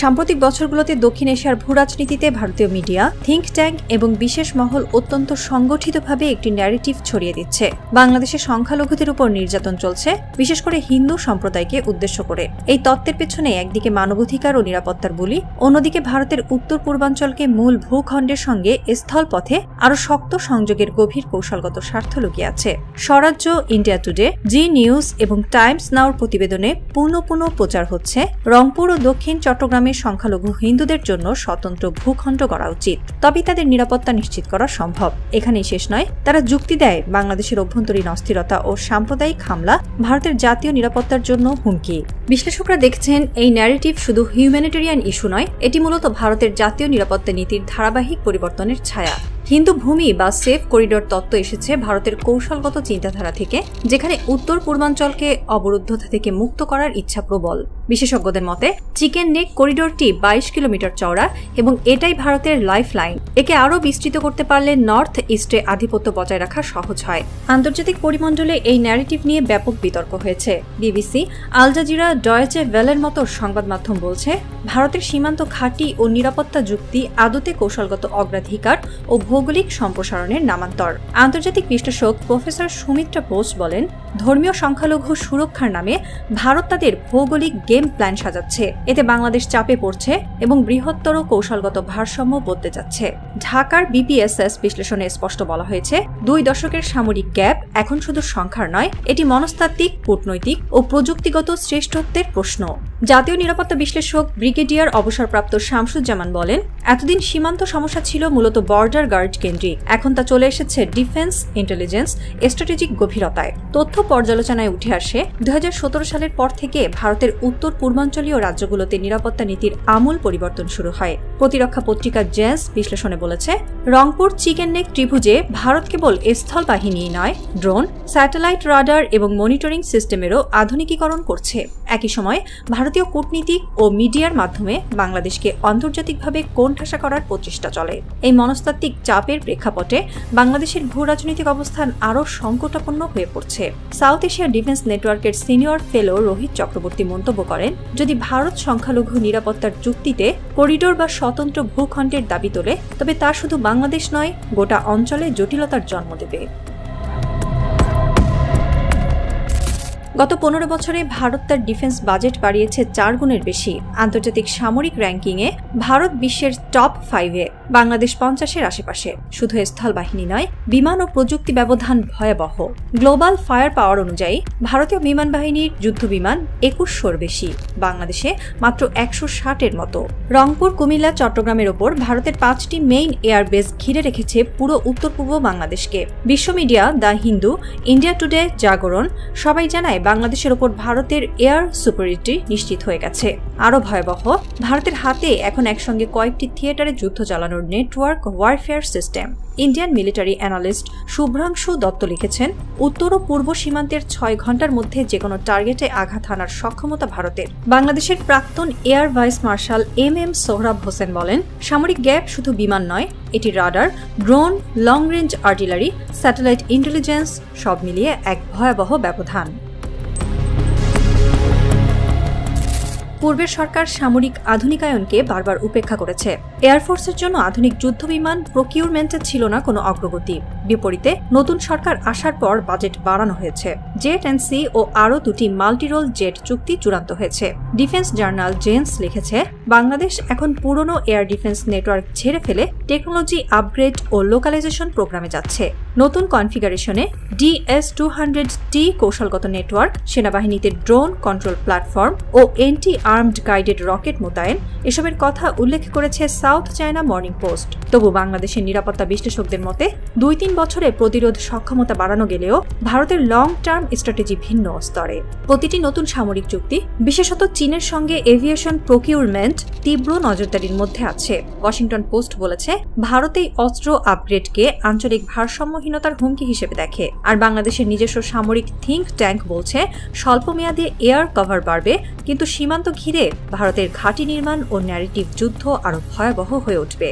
সাম্প্রতিক বছরগুলোতে দক্ষিণ এশিয়ার ভূরাজনীতিতে ভারতীয় মিডিয়া, থিঙ্ক ট্যাঙ্ক এবং বিশেষ মহল অত্যন্ত সংগঠিতভাবে একটি ন্যারেটিভ ছড়িয়ে দিচ্ছে। বাংলাদেশে সংখ্যালঘুদের উপর নির্যাতন চলছে, বিশেষ করে হিন্দু সম্প্রদায়কে উদ্দেশ্য করে। এই তত্ত্বের পেছনে একদিকে মানবাধিকার ও নিরাপত্তার বুলি, অন্যদিকে ভারতের উত্তর পূর্বাঞ্চলকে মূল ভূখণ্ডের সঙ্গে স্থলপথে আরও শক্ত সংযোগের গভীর কৌশলগত স্বার্থ লুকিয়ে আছে। স্বরাজ্য, ইন্ডিয়া টুডে, জি নিউজ এবং টাইমস নাওর প্রতিবেদনে পুনঃ প্রচার হচ্ছে, রংপুর ও দক্ষিণ চট্টগ্রাম সংখ্যালঘু হিন্দুদের জন্য স্বতন্ত্র ভূখণ্ড করা উচিত, তবেই তাদের নিরাপত্তা নিশ্চিত করা সম্ভব। এখানেই শেষ নয়, তারা যুক্তি দেয় বাংলাদেশের অভ্যন্তরীণ অস্থিরতা ও সাম্প্রদায়িক হামলা ভারতের জাতীয় নিরাপত্তার জন্য হুমকি। বিশ্লেষকরা দেখছেন, এই ন্যারেটিভ শুধু হিউম্যানিটেরিয়ান ইস্যু নয়, এটি মূলত ভারতের জাতীয় নিরাপত্তা নীতির ধারাবাহিক পরিবর্তনের ছায়া। হিন্দু ভূমি বা সেফ করিডোর তত্ত্ব এসেছে ভারতের কৌশলগত চিন্তাধারা থেকে, যেখানে উত্তর পূর্বাঞ্চলকে অবরুদ্ধতা থেকে মুক্ত করার ইচ্ছা প্রবল। বিশেষজ্ঞদের মতে চিকেন নেক করিডোরটি 22 কিলোমিটার চওড়া এবং এটাই ভারতের লাইফ লাইন। একে আরও বিস্তৃত করতে পারলে নর্থ ইস্টে আধিপত্য বজায় রাখা সহজ হয়। আন্তর্জাতিক পরিমণ্ডলে এই ন্যারেটিভ নিয়ে ব্যাপক বিতর্ক হয়েছে। বিবিসি, আল জাজিরা, ডয়েচে ভেলের মতো সংবাদ মাধ্যম বলছে, ভারতের সীমান্ত ঘাঁটি ও নিরাপত্তা যুক্তি আদতে কৌশলগত অগ্রাধিকার ও ভৌগোলিক সম্প্রসারণের নামান্তর। আন্তর্জাতিক বিশ্লেষক প্রফেসর সুমিত্রা বোস বলেন, ধর্মীয় সংখ্যালঘু সুরক্ষার নামে ভারত তাদের ভৌগোলিক গেম প্ল্যান সাজাচ্ছে। এতে বাংলাদেশ চাপে পড়ছে এবং বৃহত্তর কৌশলগত ভারসাম্য বদলে যাচ্ছে। ঢাকার বিপিএসএস বিশ্লেষণে স্পষ্ট বলা হয়েছে, 2 দশকের সামরিক গ্যাপ এখন শুধু সংখ্যার নয়, এটি মনস্তাত্ত্বিক, কূটনৈতিক ও প্রযুক্তিগত শ্রেষ্ঠত্বের প্রশ্ন। জাতীয় নিরাপত্তা বিশ্লেষক ব্রিগেডিয়ার অবসরপ্রাপ্ত শামসুজ্জামান বলেন, এতদিন সীমান্ত সমস্যা ছিল মূলত বর্ডার গার্ড কেন্দ্রিক, এখন তা চলে এসেছে ডিফেন্স, ইন্টেলিজেন্স, স্ট্র্যাটেজিক গভীরতায়। তথ্য পর্যালোচনায় উঠে আসে, 2017 সালের পর থেকে ভারতের উত্তর পূর্বাঞ্চলীয় রাজ্যগুলোতে নিরাপত্তা নীতির আমূল পরিবর্তন শুরু হয়। প্রতিরক্ষা পত্রিকা জেন্স বিশ্লেষণে বলেছে, রংপুর চিকেন নেক ত্রিভুজে ভারত কেবল স্থল বাহিনীই নয়, ড্রোন, স্যাটেলাইট রাডার এবং মনিটরিং সিস্টেমেরও আধুনিকীকরণ করছে। একই সময় ভারতীয় কূটনীতিক ও মিডিয়ার মাধ্যমে বাংলাদেশকে আন্তর্জাতিকভাবে কোণঠাসা করার প্রচেষ্টা চলে। এই মনস্তাত্ত্বিক চাপের প্রেক্ষাপটে বাংলাদেশের ভূরাজনৈতিক অবস্থান আরও সংকটাপন্ন হয়ে পড়ছে। সাউথ এশিয়া ডিফেন্স নেটওয়ার্কের সিনিয়র ফেলো রোহিত চক্রবর্তী মন্তব্য করেন, যদি ভারত সংখ্যালঘু নিরাপত্তার যুক্তিতে করিডোর বা স্বতন্ত্র ভূখণ্ডের দাবি তোলে, তবে তা শুধু বাংলাদেশ নয়, গোটা অঞ্চলে জটিলতার জন্ম দেবে। গত 15 বছরে ভারত তার ডিফেন্স বাজেট বাড়িয়েছে 4 গুণের বেশি। আন্তর্জাতিক সামরিক র্যাঙ্কিংয়ে ভারত বিশ্বের টপ 5-এ, বাংলাদেশ 50-এর আশেপাশে। শুধু স্থল বাহিনী নয়, বিমান ও প্রযুক্তি ব্যবধান ভয়াবহ। গ্লোবাল ফায়ার পাওয়ার অনুযায়ী ভারতীয় বিমান বাহিনীর যুদ্ধ বিমান 2100-র বেশি, বাংলাদেশে মাত্র 160-এর মতো। রংপুর, কুমিল্লা, চট্টগ্রামের ওপর ভারতের 5টি মেইন এয়ারবেস ঘিরে রেখেছে পুরো উত্তর পূর্ব বাংলাদেশকে। বিশ্ব media, the Hindu, India today, জাগরণ সবাই জানায় বাংলাদেশের ওপর ভারতের এয়ার সুপারিটি নিশ্চিত হয়ে গেছে। আরও ভয়াবহ, ভারতের হাতে এখন একসঙ্গে কয়েকটি থিয়েটারে যুদ্ধ চালানোর network warfare system. Indian military analyst Subhrangshu Dutta লিখেছেন, উত্তর ও পূর্ব সীমান্তের 6 ঘণ্টার মধ্যে যে কোনো টার্গেটে আঘাত হানার সক্ষমতা ভারতের। বাংলাদেশের প্রাক্তন air vice marshal M Sohrab Hossain বলেন, সামরিক গ্যাপ শুধু বিমান নয়, এটি radar, drone, long range artillery, satellite intelligence সব মিলিয়ে এক ভয়াবহ ব্যবধান। পূর্বের সরকার সামরিক আধুনিকায়নকে বারবার উপেক্ষা করেছে। এয়ারফোর্সের জন্য আধুনিক যুদ্ধবিমান প্রকিউরমেন্টে ছিল না কোনো অগ্রগতি। বিপরীতে নতুন সরকার আসার পর বাজেট বাড়ানো হয়েছে। জেট অ্যান্ড সি ও আরও 2টি মাল্টিরোল জেট চুক্তি চূড়ান্ত হয়েছে। ডিফেন্স জার্নাল জেন্স লিখেছে, বাংলাদেশ এখন পুরনো এয়ার ডিফেন্স নেটওয়ার্ক ছেড়ে ফেলে টেকনোলজি আপগ্রেড ও লোকালাইজেশন প্রোগ্রামে যাচ্ছে। নতুন কনফিগারেশনে DS-200T কৌশলগত নেটওয়ার্ক, সেনাবাহিনীতে ড্রোন কন্ট্রোল প্ল্যাটফর্ম ও এন্টি আর্মড গাইডেড রকেট মোতায়েন, এসবের কথা উল্লেখ করেছে সাউথ চায়না মর্নিং পোস্ট। তবু বাংলাদেশের নিরাপত্তা বিশ্লেষকদের মতে 2-3 বছরে প্রতিরোধ সক্ষমতা বাড়ানো গেলেও ভারতের লং টার্ম স্ট্র্যাটেজি ভিন্ন স্তরে। প্রতিটি নতুন সামরিক চুক্তি, বিশেষত চীনের সঙ্গে এভিয়েশন প্রকিউরমেন্ট, তীব্র নজরদারির মধ্যে আছে। ওয়াশিংটন পোস্ট বলেছে, ভারত এই অস্ত্র আপগ্রেডকে আঞ্চলিক ভারসাম্যহীনতার হুমকি হিসেবে দেখে। আর বাংলাদেশের নিজস্ব সামরিক থিঙ্ক ট্যাঙ্ক বলছে, স্বল্পমেয়াদে এয়ার কভার বাড়বে, কিন্তু সীমান্ত ঘিরে ভারতের ঘাঁটি নির্মাণ ও ন্যারেটিভ যুদ্ধ আরও ভয়াবহ হয়ে উঠবে।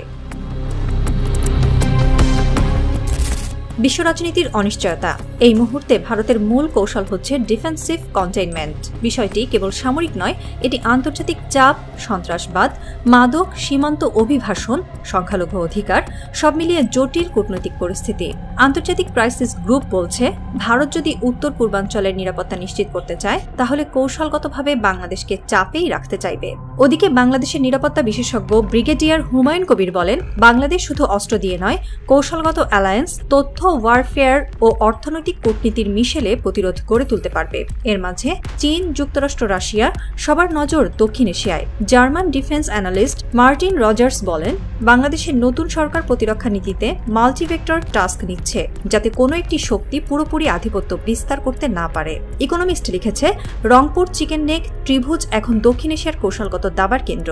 বিশ্ব রাজনীতির অনিশ্চয়তা। এই মুহূর্তে ভারতের মূল কৌশল হচ্ছে ডিফেন্সিভ কন্টেইনমেন্ট। বিষয়টি কেবল সামরিক নয়, এটি আন্তর্জাতিক চাপ, সন্ত্রাসবাদ, মাদক, সীমান্ত অভিবাসন, সংখ্যালঘু অধিকার সব মিলিয়ে জটিল কূটনৈতিক পরিস্থিতি। আন্তর্জাতিক ক্রাইসিস গ্রুপ বলছে, ভারত যদি উত্তর পূর্বাঞ্চলের নিরাপত্তা নিশ্চিত করতে চায়, তাহলে কৌশলগতভাবে বাংলাদেশকে চাপেই রাখতে চাইবে। ওদিকে বাংলাদেশের নিরাপত্তা বিশেষজ্ঞ ব্রিগেডিয়ার হুমায়ুন কবির বলেন, বাংলাদেশ শুধু অস্ত্র দিয়ে নয়, কৌশলগত অ্যালায়েন্স, তথ্য ওয়ারফেয়ার ও অর্থনৈতিক কূটনীতির মিশেলে প্রতিরোধ গড়ে তুলতে পারবে। এর মাঝে চীন, যুক্তরাষ্ট্র, রাশিয়া, সবার নজর দক্ষিণ এশিয়ায়। German defence analyst Martin Rogers বলেন, বাংলাদেশের নতুন সরকার প্রতিরক্ষা নীতিতে মাল্টিভেক্টর টাস্ক নিচ্ছে, যাতে কোনো একটি শক্তি পুরোপুরি আধিপত্য বিস্তার করতে না পারে। ইকোনমিস্ট লিখেছে, রংপুর চিকেন নেক ত্রিভুজ এখন দক্ষিণ এশিয়ার কৌশলগত দাবার কেন্দ্র।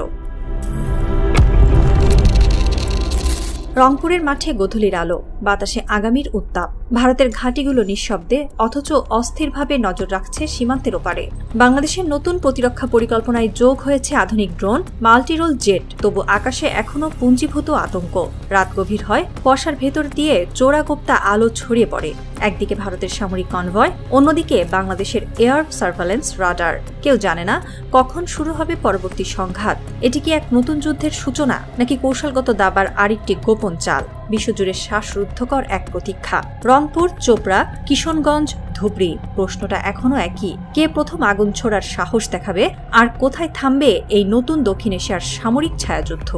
রংপুরের মাঠে গোধূলির আলো, বাতাসে আগামীর উত্তাপ। ভারতের ঘাঁটিগুলো নিঃশব্দে অথচ অস্থিরভাবে নজর রাখছে সীমান্তের ওপারে। বাংলাদেশের নতুন প্রতিরক্ষা পরিকল্পনায় যোগ হয়েছে আধুনিক ড্রোন, মাল্টিরোল জেট। তবু আকাশে এখনও পুঞ্জীভূত আতঙ্ক। রাত গভীর হয়, কুয়াশার ভেতর দিয়ে চোরাগোপ্তা আলো ছড়িয়ে পড়ে। একদিকে ভারতের সামরিক কনভয়, অন্যদিকে বাংলাদেশের এয়ার সার্ভেলেন্স রাডার। কেউ জানে না কখন শুরু হবে পরবর্তী সংঘাত। এটি কি এক নতুন যুদ্ধের সূচনা, নাকি কৌশলগত দাবার আরেকটি গোপন চাল? বিশ্বজুড়ে শ্বাসরুদ্ধকর এক প্রতীক্ষা। রংপুর, চোপড়া, কিশনগঞ্জ, ধুবড়ি, প্রশ্নটা এখনো একই। কে প্রথম আগুন ছোড়ার সাহস দেখাবে, আর কোথায় থামবে এই নতুন দক্ষিণ এশিয়ার সামরিক ছায়াযুদ্ধ?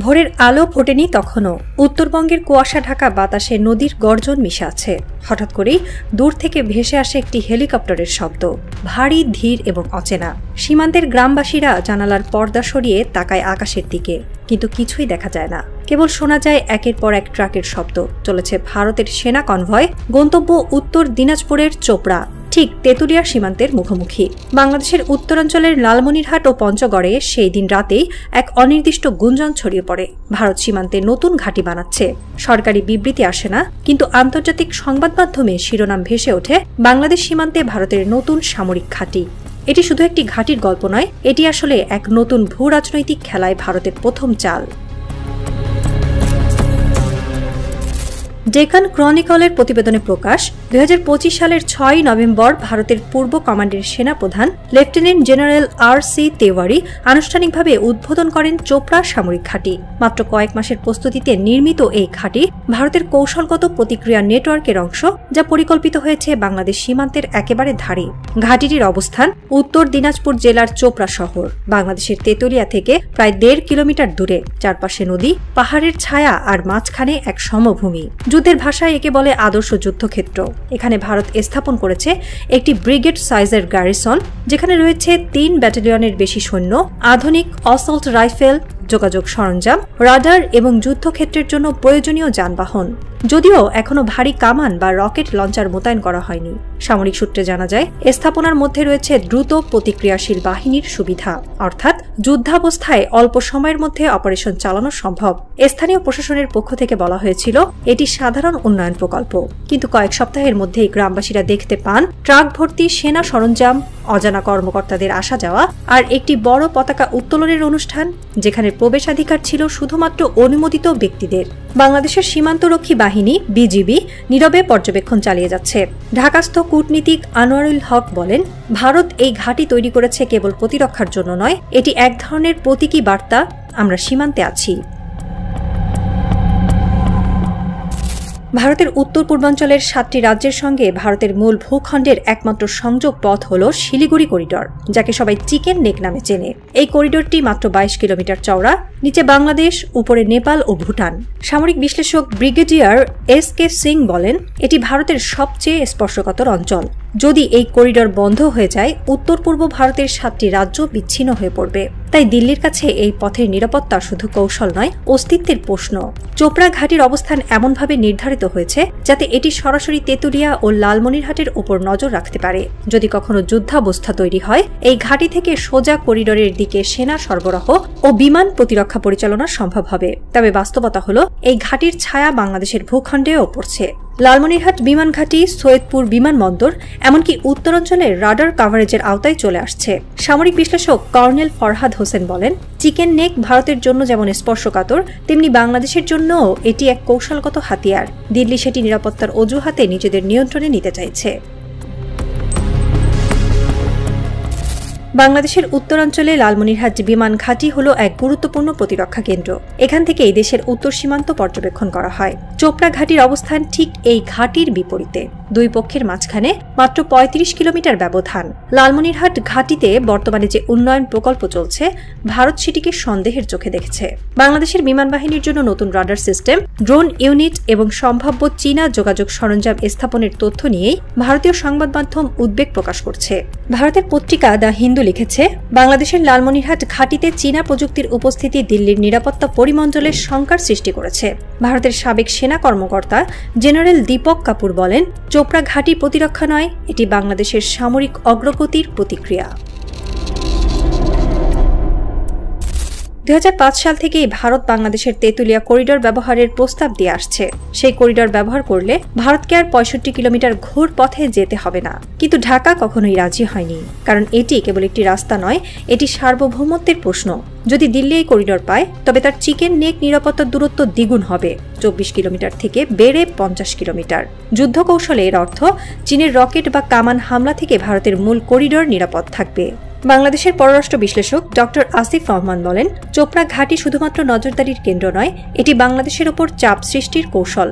ভোরের আলো ফোটেনি তখনও। উত্তরবঙ্গের কুয়াশা ঢাকা বাতাসে নদীর গর্জন মিশে আছে। হঠাৎ করেই দূর থেকে ভেসে আসে একটি হেলিকপ্টারের শব্দ, ভারী, ধীর এবং অচেনা। সীমান্তের গ্রামবাসীরা জানালার পর্দা সরিয়ে তাকায় আকাশের দিকে, কিন্তু কিছুই দেখা যায় না। কেবল শোনা যায় একের পর এক ট্রাকের শব্দ। চলেছে ভারতের সেনা কনভয়, গন্তব্য উত্তর দিনাজপুরের চোপড়া, ঠিক তেঁতুলিয়ার সীমান্তের মুখোমুখি। বাংলাদেশের উত্তরাঞ্চলের লালমনিরহাট ও পঞ্চগড়ে সেই দিন রাতেই এক অনির্দিষ্ট গুঞ্জন ছড়িয়ে পড়ে, ভারত সীমান্তে নতুন ঘাঁটি বানাচ্ছে। সরকারি বিবৃতি আসে না, কিন্তু আন্তর্জাতিক সংবাদ মাধ্যমে শিরোনাম ভেসে ওঠে, বাংলাদেশ সীমান্তে ভারতের নতুন সামরিক ঘাঁটি। এটি শুধু একটি ঘাঁটির গল্প নয়, এটি আসলে এক নতুন ভূ রাজনৈতিক খেলায় ভারতের প্রথম চাল। ডেকান ক্রনিকলের প্রতিবেদনে প্রকাশ, 2025 সালের 6 নভেম্বর ভারতের পূর্ব কমান্ডের সেনাপ্রধান লেফটেন্যান্ট জেনারেল RC তেওয়ারি আনুষ্ঠানিকভাবে উদ্বোধন করেন চোপড়া সামরিক ঘাঁটি। মাত্র কয়েক মাসের প্রস্তুতিতে নির্মিত এই ঘাঁটি ভারতের কৌশলগত প্রতিক্রিয়া নেটওয়ার্কের অংশ, যা পরিকল্পিত হয়েছে বাংলাদেশ সীমান্তের একেবারে ধারে। ঘাঁটিটির অবস্থান উত্তর দিনাজপুর জেলার চোপড়া শহর, বাংলাদেশের তেঁতুলিয়া থেকে প্রায় 1.5 কিলোমিটার দূরে। চারপাশে নদী, পাহাড়ের ছায়া আর মাঝখানে এক সমভূমি। যুদ্ধের ভাষায় একে বলে আদর্শ যুদ্ধক্ষেত্র। এখানে ভারত স্থাপন করেছে একটি ব্রিগেড সাইজের গ্যারিসন, যেখানে রয়েছে 3 ব্যাটালিয়নের বেশি সৈন্য, আধুনিক অসল্ট রাইফেল, যোগাযোগ সরঞ্জাম, রাডার এবং যুদ্ধক্ষেত্রের জন্য প্রয়োজনীয় যানবাহন। যদিও এখনো ভারী কামান বা রকেট লঞ্চার মোতায়েন করা হয়নি। সামরিক সূত্রে জানা যায়, স্থাপনার মধ্যে রয়েছে দ্রুত প্রতিক্রিয়াশীল বাহিনীর সুবিধা, অর্থাৎ যুদ্ধাবস্থায় অল্প সময়ের মধ্যে অপারেশন চালানো সম্ভব। স্থানীয় প্রশাসনের পক্ষ থেকে বলা হয়েছিল এটি সাধারণ উন্নয়ন প্রকল্প, কিন্তু কয়েক সপ্তাহের মধ্যেই গ্রামবাসীরা দেখতে পান ট্রাক ভর্তি সেনা সরঞ্জাম, অজানা কর্মকর্তাদের আসা যাওয়া আর একটি বড় পতাকা উত্তোলনের অনুষ্ঠান, যেখানে প্রবেশাধিকার ছিল শুধুমাত্র অনুমোদিত ব্যক্তিদের। বাংলাদেশের সীমান্তরক্ষী বাহিনী বিজিবি নীরবে পর্যবেক্ষণ চালিয়ে যাচ্ছে। ঢাকাস্থ কূটনীতিক আনোয়ারুল হক বলেন, ভারত এই ঘাঁটি তৈরি করেছে কেবল প্রতিরক্ষার জন্য নয়, এটি এক ধরনের প্রতীকী বার্তা, আমরা সীমান্তে আছি। ভারতের উত্তর পূর্বাঞ্চলের 7টি রাজ্যের সঙ্গে ভারতের মূল ভূখণ্ডের একমাত্র সংযোগ পথ হল শিলিগুড়ি করিডর, যাকে সবাই চিকেন নেক নামে চেনে। এই করিডরটি মাত্র 22 কিলোমিটার চওড়া, নিচে বাংলাদেশ, উপরে নেপাল ও ভুটান। সামরিক বিশ্লেষক ব্রিগেডিয়ার SK সিং বলেন, এটি ভারতের সবচেয়ে স্পর্শকাতর অঞ্চল। যদি এই করিডর বন্ধ হয়ে যায়, উত্তর পূর্ব ভারতের 7টি রাজ্য বিচ্ছিন্ন হয়ে পড়বে। তাই দিল্লির কাছে এই পথের নিরাপত্তা শুধু কৌশল নয়, অস্তিত্বের প্রশ্ন। চোপড়া ঘাটির অবস্থান এমনভাবে নির্ধারিত হয়েছে যাতে এটি সরাসরি তেঁতুলিয়া ও লালমনিরহাটের উপর নজর রাখতে পারে। যদি কখনো যুদ্ধাবস্থা তৈরি হয়, এই ঘাঁটি থেকে সোজা করিডরের দিকে সেনা সরবরাহ ও বিমান প্রতিরক্ষা পরিচালনা সম্ভব হবে। তবে বাস্তবতা হলো, এই ঘাঁটির ছায়া বাংলাদেশের ভূখণ্ডেও পড়ছে। লালমনিরহাট বিমান ঘাঁটি, সৈয়দপুর বিমানবন্দর, এমনকি উত্তরাঞ্চলের রাডার কাভারেজের আওতায় চলে আসছে। সামরিক বিশ্লেষক কর্নেল ফরহাদ হোসেন বলেন, চিকেন নেক ভারতের জন্য যেমন স্পর্শকাতর, তেমনি বাংলাদেশের জন্যও এটি এক কৌশলগত হাতিয়ার। দিল্লি সেটি নিরাপত্তার অজুহাতে নিজেদের নিয়ন্ত্রণে নিতে চাইছে। বাংলাদেশের উত্তরাঞ্চলে লালমনিরহাট বিমান ঘাঁটি হল এক গুরুত্বপূর্ণ প্রতিরক্ষা কেন্দ্র। এখান থেকেই দেশের উত্তর সীমান্ত পর্যবেক্ষণ করা হয়। চোপড়া ঘাঁটির অবস্থান ঠিক এই ঘাঁটির বিপরীতে। দুই পক্ষের মাঝখানে মাত্র 35 কিলোমিটার ব্যবধান। লালমনিরহাট ঘাঁটিতে বর্তমানে যে উন্নয়ন প্রকল্প চলছে, ভারত সেটিকে সন্দেহের চোখে দেখছে। বাংলাদেশের বিমান বাহিনীর জন্য নতুন রাডার সিস্টেম, ড্রোন ইউনিট এবং সম্ভাব্য চীনা যোগাযোগ সরঞ্জাম স্থাপনের তথ্য নিয়েই ভারতীয় সংবাদ মাধ্যম উদ্বেগ প্রকাশ করছে। ভারতের পত্রিকা দ্য হিন্দু লিখেছে, বাংলাদেশের লালমনিরহাট ঘাঁটিতে চীনা প্রযুক্তির উপস্থিতি দিল্লির নিরাপত্তা পরিমণ্ডলের শঙ্কার সৃষ্টি করেছে। ভারতের সাবেক সেনা কর্মকর্তা জেনারেল দীপক কাপুর বলেন, চোপড়া ঘাঁটি প্রতিরক্ষা নয়, এটি বাংলাদেশের সামরিক অগ্রগতির প্রতিক্রিয়া। 2005 সাল থেকেই ভারত বাংলাদেশের তেঁতুলিয়া করিডর ব্যবহারের প্রস্তাব দিয়ে আসছে। সেই করিডর ব্যবহার করলে ভারতকে আর 65 কিলোমিটার ঘোর পথে যেতে হবে না। কিন্তু ঢাকা কখনোই রাজি হয়নি, কারণ এটি কেবল একটি রাস্তা নয়, এটি সার্বভৌমত্বের প্রশ্ন। যদি দিল্লি এই করিডর পায়, তবে তার চিকেন নেক নিরাপত্তার দূরত্ব দ্বিগুণ হবে, 24 কিলোমিটার থেকে বেড়ে 50 কিলোমিটার। যুদ্ধ কৌশলে এর অর্থ, চীনের রকেট বা কামান হামলা থেকে ভারতের মূল করিডর নিরাপদ থাকবে। বাংলাদেশের পররাষ্ট্র বিশ্লেষক ডক্টর আসিফ রহমান বলেন, চোপড়া ঘাঁটি শুধুমাত্র নজরদারির কেন্দ্র নয়, এটি বাংলাদেশের ওপর চাপ সৃষ্টির কৌশল।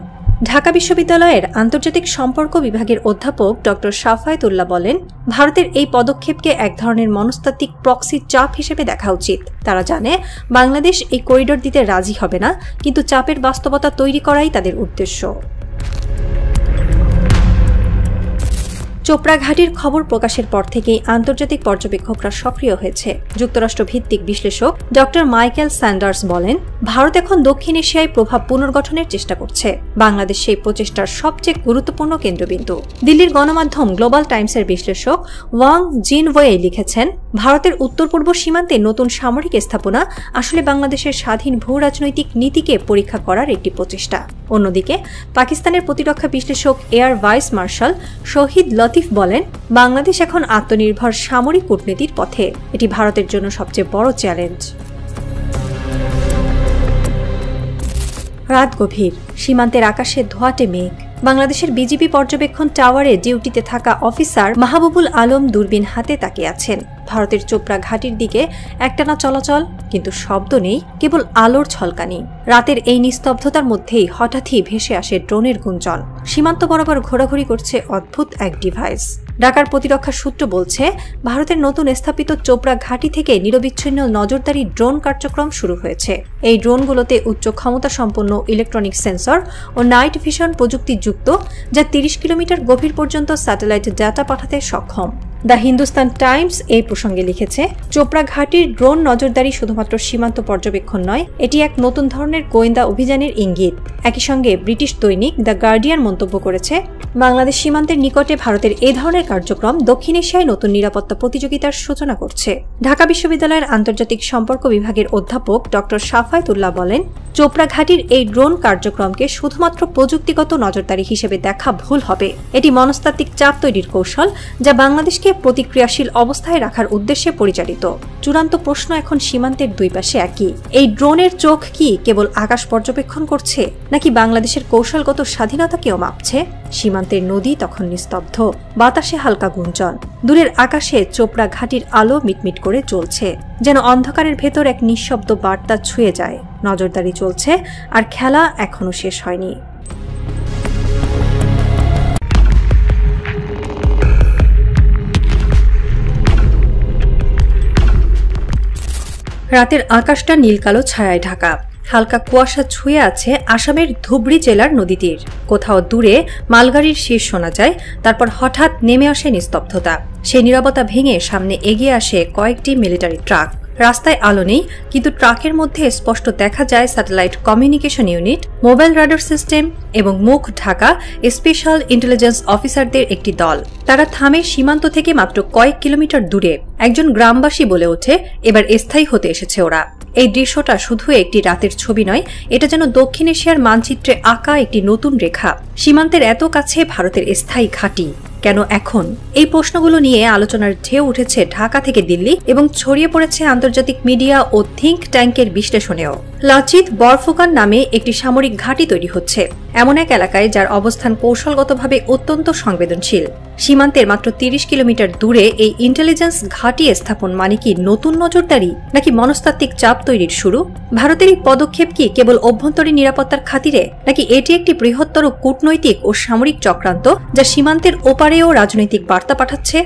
ঢাকা বিশ্ববিদ্যালয়ের আন্তর্জাতিক সম্পর্ক বিভাগের অধ্যাপক ডক্টর শাফায়েতুল্লাহ বলেন, ভারতের এই পদক্ষেপকে এক ধরনের মনস্তাত্ত্বিক প্রক্সি চাপ হিসেবে দেখা উচিত। তারা জানে বাংলাদেশ এই করিডর দিতে রাজি হবে না, কিন্তু চাপের বাস্তবতা তৈরি করাই তাদের উদ্দেশ্য। চোপড়া ঘাঁটির খবর প্রকাশের পর থেকেই আন্তর্জাতিক পর্যবেক্ষকরা সক্রিয় হয়েছে। যুক্তরাষ্ট্র ভিত্তিক বিশ্লেষক ডক্টর মাইকেল স্যান্ডার্স বলেন, ভারত এখন দক্ষিণ এশিয়ায় প্রভাব পুনর্গঠনের চেষ্টা করছে। বাংলাদেশ সেই প্রচেষ্টার সবচেয়ে গুরুত্বপূর্ণ কেন্দ্রবিন্দু। দিল্লির গণমাধ্যম গ্লোবাল টাইমসের বিশ্লেষক ওয়াং জিনওয়ে লিখেছেন, ভারতের উত্তর পূর্ব সীমান্তে নতুন সামরিক স্থাপনা আসলে বাংলাদেশের স্বাধীন ভূ রাজনৈতিক নীতিকে পরীক্ষা করার একটি প্রচেষ্টা। অন্যদিকে পাকিস্তানের প্রতিরক্ষা বিশ্লেষক এয়ার ভাইস মার্শাল শহীদ লতিফ বলেন, বাংলাদেশ এখন আত্মনির্ভর সামরিক কূটনীতির পথে। এটি ভারতের জন্য সবচেয়ে বড় চ্যালেঞ্জ। রাত গভীর, সীমান্তের আকাশে ধোঁয়াটে মেঘ। বাংলাদেশের বিজিবি পর্যবেক্ষণ টাওয়ারে ডিউটিতে থাকা অফিসার মাহবুবুল আলম দূরবীন হাতে তাকিয়ে আছেন। ভারতের চোপড়া ঘাটির দিকে একটানা চলাচল, কিন্তু শব্দ নেই, কেবল আলোর ঝলকানি। রাতের এই নিস্তব্ধতার মধ্যেই হঠাৎই ভেসে আসে ড্রোনের গুঞ্জন। সীমান্ত বরাবর ঘোরাঘুরি করছে অদ্ভুত এক ডিভাইস। ঢাকার প্রতিরক্ষা সূত্র বলছে, ভারতের নতুন স্থাপিত চোপড়া ঘাঁটি থেকে নিরবিচ্ছিন্ন নজরদারি ড্রোন কার্যক্রম শুরু হয়েছে। এই ড্রোনগুলোতে উচ্চ ক্ষমতা সম্পন্ন ইলেকট্রনিক সেন্সর ও নাইট ভিশন প্রযুক্তি যুক্ত, যা 30 কিলোমিটার গভীর পর্যন্ত স্যাটেলাইট ডাটা পাঠাতে সক্ষম। দ্য হিন্দুস্তান টাইমস এই প্রসঙ্গে লিখেছে, চোপড়া ঘাটির ড্রোন নজরদারি শুধুমাত্র সীমান্ত পর্যবেক্ষণ নয়, এটি এক নতুন ধরনের গোয়েন্দা অভিযানের ইঙ্গিত। একই সঙ্গে ব্রিটিশ দৈনিক দ্য গার্ডিয়ান মন্তব্য করেছে, বাংলাদেশ সীমান্তের নিকটে ভারতের এ ধরনের কার্যক্রম দক্ষিণ এশিয়ায় নতুন নিরাপত্তা প্রতিযোগিতার সূচনা করছে। ঢাকা বিশ্ববিদ্যালয়ের আন্তর্জাতিক সম্পর্ক বিভাগের অধ্যাপক ডক্টর সাফায়েতুল্লাহ বলেন, চোপড়া ঘাটির এই ড্রোন কার্যক্রমকে শুধুমাত্র প্রযুক্তিগত নজরদারি হিসেবে দেখা ভুল হবে। এটি মনস্তাত্ত্বিক চাপ তৈরির কৌশল, যা বাংলাদেশকে প্রতিক্রিয়াশীল অবস্থায় রাখার উদ্দেশ্যে পরিচালিত। চূড়ান্ত প্রশ্ন এখন সীমান্তের দুই পাশে একই। এই ড্রোনের চোখ কি কেবল আকাশ পর্যবেক্ষণ করছে, নাকি বাংলাদেশের কৌশলগত স্বাধীনতাকেও মাপছে? সীমান্তের নদী তখন নিস্তব্ধ, বাতাসে হালকা গুঞ্জন। দূরের আকাশে চোপড়া ঘাটির আলো মিটমিট করে চলছে, যেন অন্ধকারের ভেতর এক নিঃশব্দ বার্তা ছুঁয়ে যায়। নজরদারি চলছে, আর খেলা এখনো শেষ হয়নি। রাতের আকাশটা নীলকালো ছায়ায় ঢাকা। হালকা কুয়াশা ছুঁয়ে আছে আসামের ধুবড়ী জেলার নদীতীর। কোথাও দূরে মালগাড়ির শীষ শোনা যায়, তারপর হঠাৎ নেমে আসে নিস্তব্ধতা। সেই নীরবতা ভেঙে সামনে এগিয়ে আসে কয়েকটি মিলিটারি ট্রাক। রাস্তায় আলো নেই, কিন্তু ট্রাকের মধ্যে স্পষ্ট দেখা যায় satellite communication unit, mobile radar system এবং মুখ ঢাকা স্পেশাল ইন্টেলিজেন্স অফিসারদের একটি দল। তারা থামে সীমান্ত থেকে মাত্র কয়েক কিলোমিটার দূরে। একজন গ্রামবাসী বলে ওঠে, এবার স্থায়ী হতে এসেছে ওরা। এই দৃশ্যটা শুধু একটি রাতের ছবি নয়, এটা যেন দক্ষিণ এশিয়ার মানচিত্রে আঁকা একটি নতুন রেখা। সীমান্তের এত কাছে ভারতের স্থায়ী ঘাঁটি কেন এখন? এই প্রশ্নগুলো নিয়ে আলোচনার ঢেউ উঠেছে ঢাকা থেকে দিল্লি এবং ছড়িয়ে পড়েছে আন্তর্জাতিক মিডিয়া ও থিঙ্ক ট্যাঙ্কের বিশ্লেষণেও। লাচিত বরফুকান নামে একটি সামরিক ঘাঁটি তৈরি হচ্ছে এমন এক এলাকায়, যার অবস্থান কৌশলগতভাবে অত্যন্ত সংবেদনশীল। সীমান্তের মাত্র 30 কিলোমিটার দূরে এই ইন্টেলিজেন্স ঘাঁটি স্থাপন মানে কি নতুন নজরদারি, নাকি মনস্তাত্ত্বিক চাপ তৈরির শুরু? ভারতের এই পদক্ষেপ কি কেবল অভ্যন্তরীণ নিরাপত্তার খাতিরে, নাকি এটি একটি বৃহত্তর কূটনৈতিক ও সামরিক চক্রান্ত, যা সীমান্তের ওপারেও রাজনৈতিক বার্তা পাঠাচ্ছে?